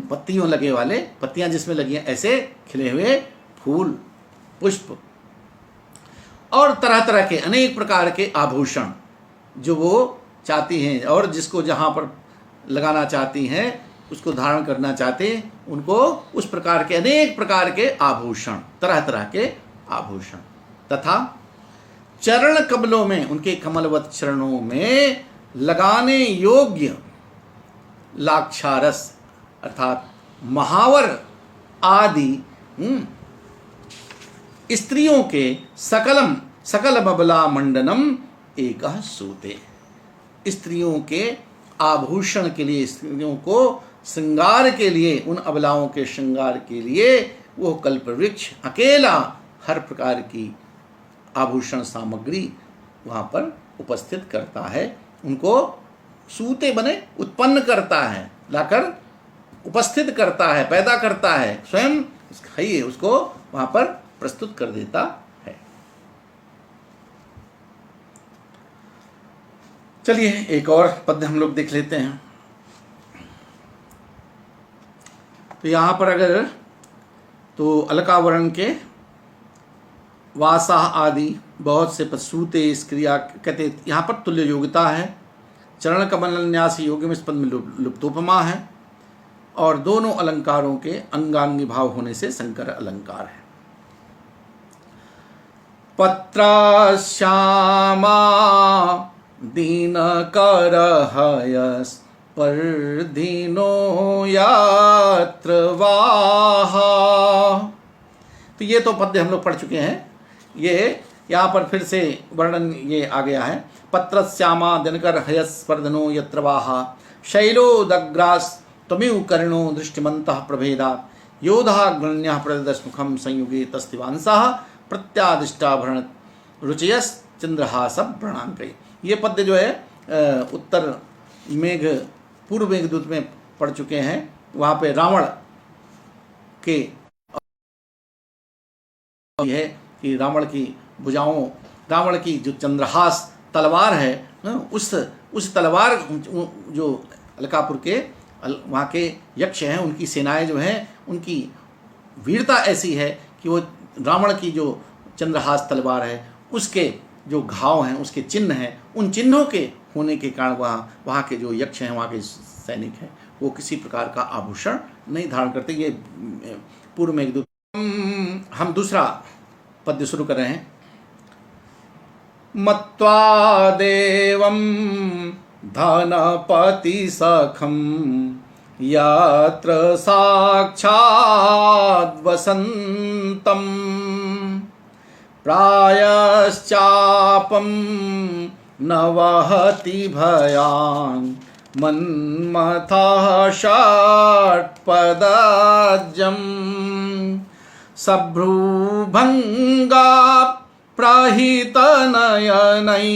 पत्तियों लगे वाले, पत्तियां जिसमें लगी हैं ऐसे खिले हुए फूल, पुष्प, और तरह तरह के अनेक प्रकार के आभूषण जो वो चाहती हैं और जिसको जहाँ पर लगाना चाहती हैं, उसको धारण करना चाहते हैं, उनको उस प्रकार के अनेक प्रकार के आभूषण, तरह तरह के आभूषण, तथा चरण कमलों में, उनके कमलवत चरणों में लगाने योग्य लाक्षारस अर्थात महावर आदि स्त्रियों के सकल बबला मंडनम एक सूते, स्त्रियों के आभूषण के लिए, स्त्रियों को श्रृंगार के लिए, उन अबलाओं के श्रृंगार के लिए वो कल्पवृक्ष अकेला हर प्रकार की आभूषण सामग्री वहाँ पर उपस्थित करता है, उनको सूते बने उत्पन्न करता है, लाकर उपस्थित करता है, पैदा करता है, स्वयं खाइए उसको वहाँ पर प्रस्तुत कर देता है। चलिए एक और पद्य हम लोग देख लेते हैं। तो यहाँ पर अगर तो अलका वर्ण के वासा आदि बहुत से सूते इस क्रिया कहते, यहाँ पर तुल्य योग्यता है, चरण कमल न्यास योग्य में इस पद में लुप्तोपमा है, और दोनों अलंकारों के अंगांगी भाव होने से संकर अलंकार है। पत्राश्यामा दीन कर हयस पर दीनो यात्र वाहा। तो ये तो पद्य हम लोग पढ़ चुके हैं, ये यहाँ पर फिर से वर्णन ये आ गया है। पत्रश्यामा दिनकर हयस स्पर्धनो यत्र वाहा शैलो दग्रास त्वमेव कर्णो दृष्टिमन्तः प्रभेदा योधा गण्यः प्रदर्शमुखम संयुगे तस्तिवांसः प्रत्यादिष्टाभरण रुचयस चंद्रहास प्रणांकय। ये पद्य जो है उत्तर मेघ पूर्व मेघदूत में पढ़ चुके हैं। वहाँ पे रावण के है कि रावण की भुजाओं, रावण की जो चंद्रहास तलवार है, उस तलवार जो अलकापुर के वहाँ के यक्ष हैं, उनकी सेनाएं जो हैं, उनकी वीरता ऐसी है कि वो रावण की जो चंद्रहास तलवार है उसके जो घाव हैं, उसके चिन्ह हैं, उन चिन्हों के होने के कारण वहाँ के जो यक्ष हैं, वहाँ के सैनिक हैं, वो किसी प्रकार का आभूषण नहीं धारण करते। ये पूर्व में एक दो हम दूसरा पद्य शुरू कर रहे हैं। मत्वा देवं धनपति सखम यात्र साक्षात् वसंतम प्रायश्चापम न वहति भयान मन्मथः षट्पदाज्यं सभ्रूभंगा प्रहितनयनै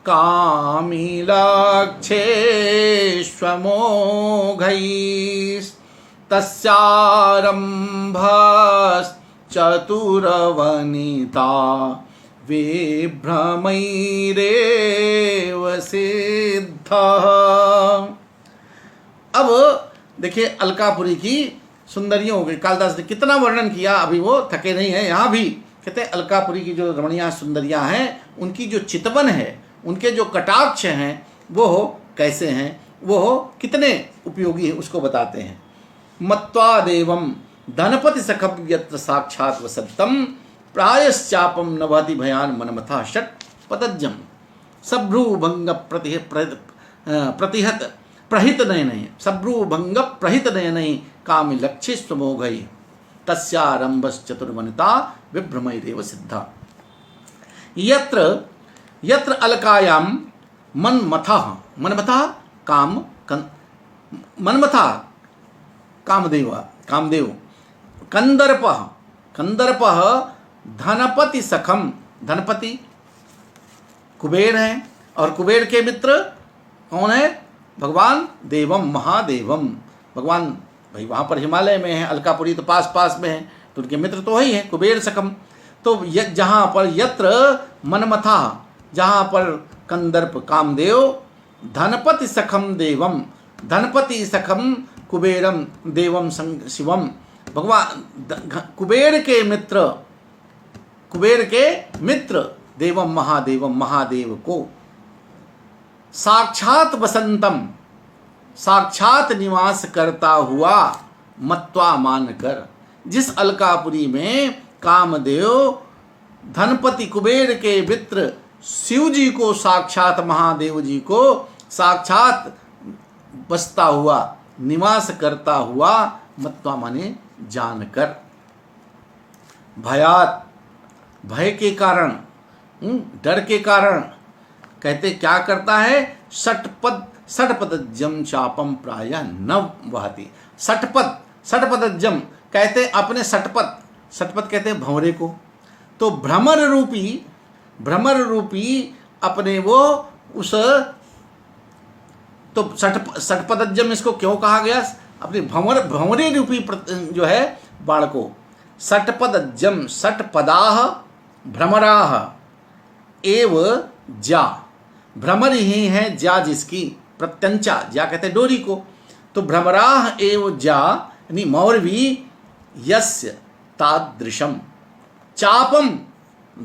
कामिलाक्षेष्वमोघैस्तस्यारम्भश्चतुरवनिता विभ्रमैरेव सिद्धः। अब देखिए अलकापुरी की सुंदरियों हो गई। कालिदास ने कितना वर्णन किया, अभी वो थके नहीं है। यहाँ भी कहते हैं अलकापुरी की जो रमणीया सुंदरियाँ हैं, उनकी जो चितवन है, उनके जो कटाक्ष हैं, वो कैसे हैं, वो कितने उपयोगी है, उसको बताते हैं। मत्वा देवम धनपति सखम यत्र साक्षात् वसंतम प्रायश्चापम नवति भयान मनमथा षट पदज्जम सभ्रूभंग प्रतिहत प्रहित नयन सभ्रूभंग प्रहित नयन कामि लक्ष्य स्वमोघ तस्यारंभश्चतुर्वनिता विभ्रमैरेव सिद्धा। यत्र यत्र अलकायां मनमथा कामदेव कंदर्पः धनपति सखम, धनपति कुबेर हैं, और कुबेर के मित्र कौन है? भगवान देवम महादेवम। भगवान भाई वहाँ पर हिमालय में है, अलकापुरी तो पास पास में है, तो उनके मित्र तो वही है कुबेर सखम। तो जहाँ पर यत्र मनमथा, जहाँ पर कंदर्प कामदेव, धनपति सखम देवम, धनपति सखम कुबेरम देवम शिवम। भगवान कुबेर के मित्र, कुबेर के मित्र देवम महादेवम, महादेव को साक्षात वसंतम, साक्षात निवास करता हुआ मत्वा मानकर, जिस अलकापुरी में कामदेव धनपति कुबेर के मित्र शिव जी को, साक्षात महादेव जी को साक्षात बसता हुआ, निवास करता हुआ, मत्वा माने जानकर, भयात, भय के कारण, डर के कारण, कहते क्या करता है? षटपदज्जम चापम प्राय न वहति। षटपदज्जम कहते अपने षटपद कहते हैं भंवरे को। तो भ्रमर रूपी अपने वो उस, तो षटपदज्जम इसको क्यों कहा गया? अपने भंवरे रूपी जो है बाण को। षटपदज्जम, षटपदाह भ्रमराह एव जा, भ्रमर ही है जा जिसकी, प्रत्यंचा, जा कहते हैं डोरी को। तो भ्रमराह एव जा यानी मौरवी, यस्य तादृशम चापम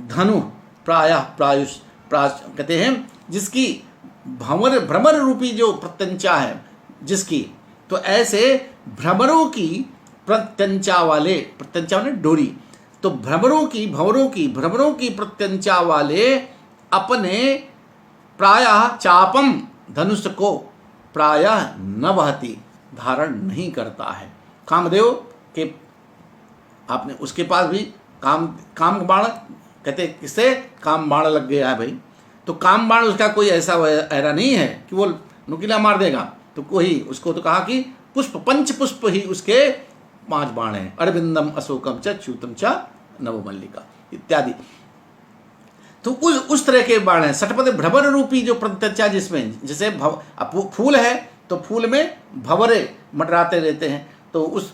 धनु प्रायः प्रायुष, कहते हैं जिसकी भ्रमर रूपी जो प्रत्यंचा है जिसकी, तो ऐसे भ्रमरों की प्रत्यंचा वाले, प्रत्यंचा वाले डोरी, तो भ्रमरों की प्रत्यंचा वाले अपने प्रायः चापम, धनुष को प्रायः न वहति, धारण नहीं करता है। कामदेव के आपने उसके पास भी काम बाण, कहते किससे? काम बाण लग गया है भाई। तो काम बाण उसका कोई ऐसा नहीं है कि वो नुकीला मार देगा, तो कोई उसको तो कहा कि पुष्प, पंच पुष्प ही उसके 5 बाण हैं, अरविंदम अशोकम च च्यूतम च नवमल्लिका इत्यादि। तो उस तरह के बाण हैं। षटपद भ्रमर रूपी जो प्रत्यंचा, जिसमें जैसे फूल है तो फूल में भंवरे मंडराते रहते हैं, तो उस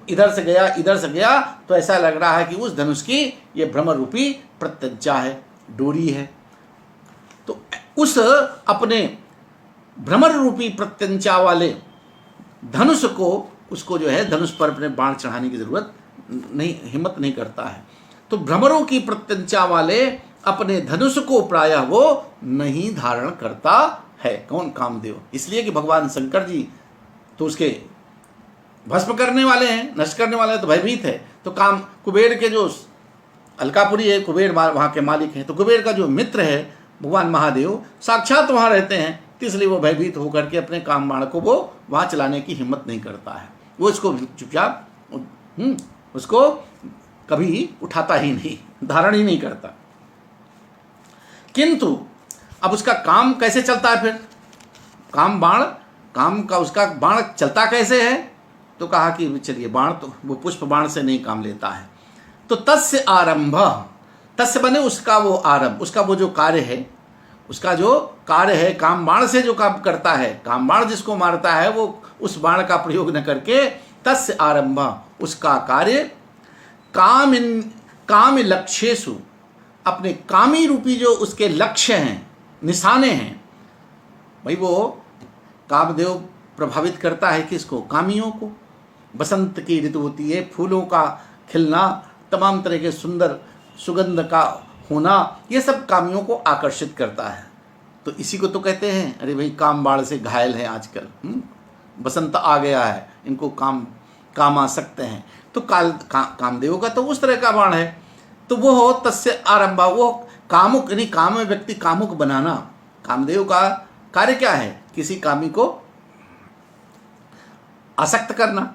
इधर से गया तो ऐसा लग रहा है कि उस धनुष की ये भ्रमर रूपी प्रत्यंचा है, डोरी है। तो उस अपने भ्रमर रूपी प्रत्यंचा वाले धनुष को, उसको जो है धनुष पर अपने बाण चढ़ाने की जरूरत नहीं, हिम्मत नहीं करता है। तो भ्रमरों की प्रत्यंचा वाले अपने धनुष को प्रायः वो नहीं धारण करता है। कौन? कामदेव। इसलिए कि भगवान शंकर जी तो उसके भस्म करने वाले हैं, नष्ट करने वाले हैं, तो भयभीत है। तो कुबेर के जो अलकापुरी है, कुबेर वहाँ के मालिक हैं, तो कुबेर का जो मित्र है भगवान महादेव साक्षात वहाँ रहते हैं, तो इसलिए वो भयभीत होकर के अपने काम बाण को वो वहाँ चलाने की हिम्मत नहीं करता है। वो इसको चुपचाप उसको कभी उठाता ही नहीं, धारण ही नहीं करता। किंतु अब उसका काम कैसे चलता है? फिर काम का उसका बाण चलता कैसे है? तो कहा कि चलिए बाण तो वो पुष्प बाण से नहीं काम लेता है। तो तस्य आरंभ, तस्य बने उसका वो आरंभ, उसका वो जो कार्य है, उसका जो कार्य है काम बाण से जो काम करता है, काम बाण जिसको मारता है वो उस बाण का प्रयोग न करके, तस्य आरंभ उसका कार्य काम लक्ष्येषु, अपने कामी रूपी जो उसके लक्ष्य हैं, निशाने हैं। भाई वो कामदेव प्रभावित करता है किसको? कामियों को। बसंत की ऋतु होती है, फूलों का खिलना, तमाम तरह के सुंदर सुगंध का होना, ये सब कामियों को आकर्षित करता है। तो इसी को तो कहते हैं अरे भाई काम बाण से घायल है आजकल, बसंत आ गया है, इनको काम आ सकते हैं। तो कामदेव का तो उस तरह का बाण है। तो वो हो तस्य आरंभा, वो कामुक यानी काम में व्यक्ति कामुक बनाना। कामदेव का कार्य क्या है? किसी कामी को आसक्त करना।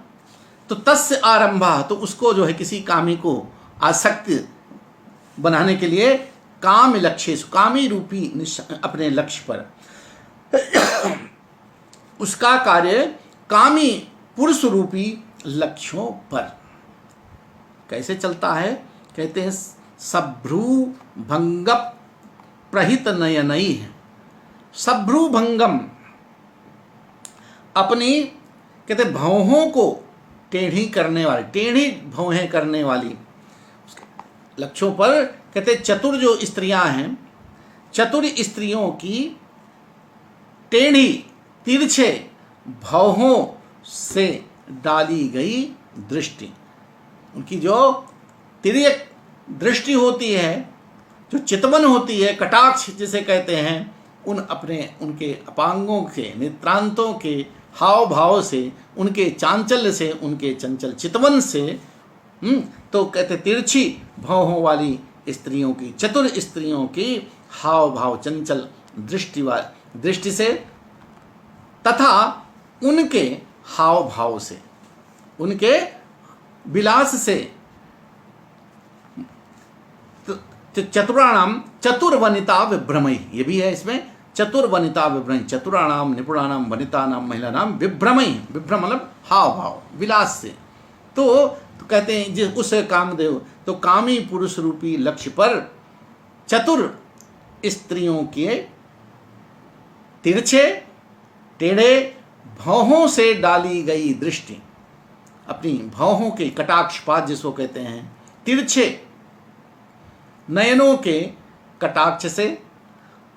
तो तस्य आरंभा, तो उसको जो है किसी कामी को आसक्त बनाने के लिए काम लक्ष्य, कामी रूपी अपने लक्ष्य पर उसका कार्य कामी पुरुष रूपी लक्ष्यों पर कैसे चलता है? कहते हैं सभ्रू भंग प्रहित नयनई है। सभ्रू भंगम, अपनी कहते भौहों को टेढ़ी करने वाली, टेढ़ी भौहें करने वाली लक्ष्यों पर कहते चतुर जो स्त्रियां हैं, चतुर स्त्रियों की टेढ़ी तिरछे भौहों से डाली गई दृष्टि, उनकी जो तिर्यक दृष्टि होती है, जो चितवन होती है, कटाक्ष जिसे कहते हैं, उन अपने उनके अपांगों के नेत्रांतों के हाव भाव से, उनके चांचल्य से, उनके चंचल चितवन से, तो कहते तिरछी भौहों वाली स्त्रियों की, चतुर स्त्रियों की हाव भाव चंचल दृष्टि से तथा उनके हाव भाव से, उनके विलास से, चतुराणाम चतुर्वनिता विभ्रमई, ये भी है इसमें, चतुर्वनिता विभ्रमई, चतुराणाम निपुणानाम वनितानाम महिलानाम विभ्रमई, विभ्रम मतलब हाव भाव विलास से। तो कहते हैं जिस उस कामदेव, तो कामी पुरुष रूपी लक्ष्य पर चतुर स्त्रियों के तिरछे टेढ़े भौहों से डाली गई दृष्टि, अपनी भौहों के कटाक्षपात जिसको कहते हैं, तिरछे नयनों के कटाक्ष से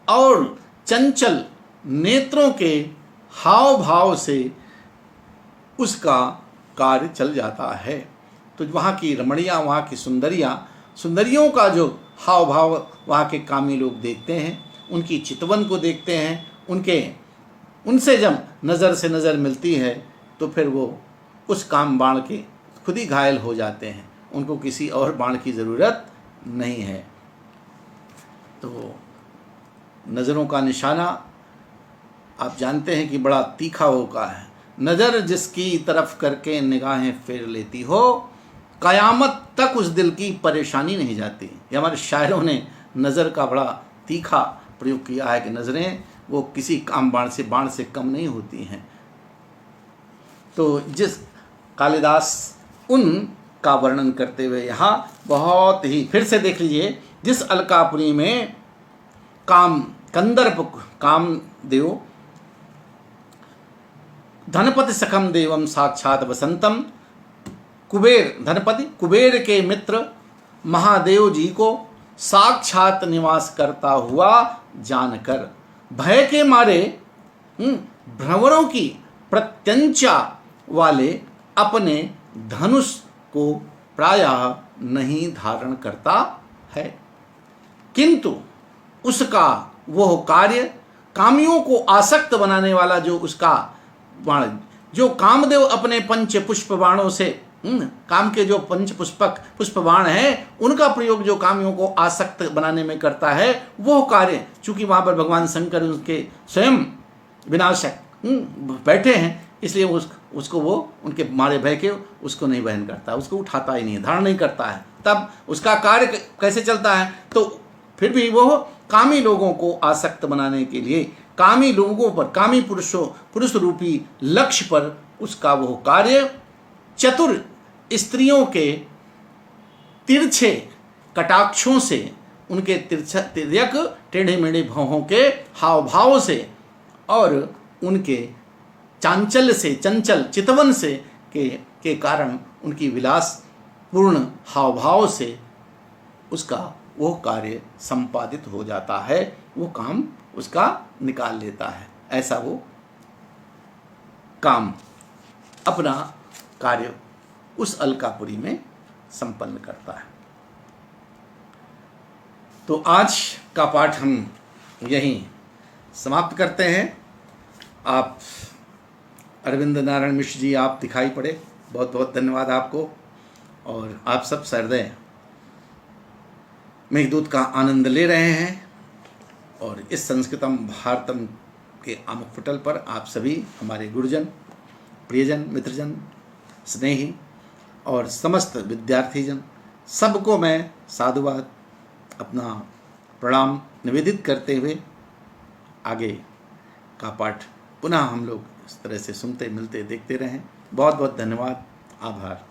और चंचल नेत्रों के हाव भाव से उसका कार्य चल जाता है। तो वहाँ की रमणियाँ, वहाँ की सुंदरियों का जो हाव भाव वहाँ के कामी लोग देखते हैं, उनकी चितवन को देखते हैं, उनसे जब नज़र से नज़र मिलती है तो फिर वो उस काम बाण के खुद ही घायल हो जाते हैं, उनको किसी और बाण की ज़रूरत नहीं है। तो नज़रों का निशाना आप जानते हैं कि बड़ा तीखा होता है। नज़र जिसकी तरफ करके निगाहें फेर लेती हो, क़यामत तक उस दिल की परेशानी नहीं जाती। ये हमारे शायरों ने नज़र का बड़ा तीखा प्रयोग किया है कि नज़रें वो किसी काम बाण से कम नहीं होती हैं। तो जिस कालिदास उन का वर्णन करते हुए यहाँ बहुत ही, फिर से देख लीजिए, जिस अलकापुरी में कंदर्प कामदेव धनपति सखम देवम साक्षात वसंतम, कुबेर के मित्र महादेव जी को साक्षात निवास करता हुआ जानकर भय के मारे भ्रमरों की प्रत्यंचा वाले अपने धनुष को प्रायः नहीं धारण करता है, किंतु उसका वह कार्य कामियों को आसक्त बनाने वाला जो उसका बाण, जो कामदेव अपने पंच पुष्प बाणों से, काम के जो पंच पुष्प बाण है, उनका प्रयोग जो कामियों को आसक्त बनाने में करता है, वो कार्य चूंकि वहाँ पर भगवान शंकर उनके स्वयं विनाशक बैठे हैं, इसलिए उसको वो उनके मारे भय के उसको नहीं वहन करता, उसको उठाता ही नहीं, धारण नहीं करता है। तब उसका कार्य कैसे चलता है? तो फिर भी वो कामी लोगों को आसक्त बनाने के लिए, कामी लोगों पर, कामी पुरुष रूपी लक्ष्य पर उसका वो कार्य चतुर स्त्रियों के तिरछे कटाक्षों से, उनके तिर्यक टेढ़े मेढ़े भौहों के हाव भाव से और उनके चांचल्य से, चंचल चितवन से के कारण, उनकी विलास पूर्ण हाव भाव से उसका वो कार्य संपादित हो जाता है, वो काम उसका निकाल लेता है। ऐसा वो काम अपना कार्य उस अलकापुरी में संपन्न करता है। तो आज का पाठ हम यहीं समाप्त करते हैं। आप अरविंद नारायण मिश्र जी आप दिखाई पड़े, बहुत बहुत धन्यवाद आपको। और आप सब सहृदय मेघदूत का आनंद ले रहे हैं और इस संस्कृतम भारतम के आमुख पटल पर आप सभी हमारे गुरुजन, प्रियजन, मित्रजन, स्नेही और समस्त विद्यार्थीजन सबको मैं साधुवाद, अपना प्रणाम निवेदित करते हुए आगे का पाठ पुनः हम लोग इस तरह से सुनते, मिलते, देखते रहें। बहुत बहुत धन्यवाद, आभार।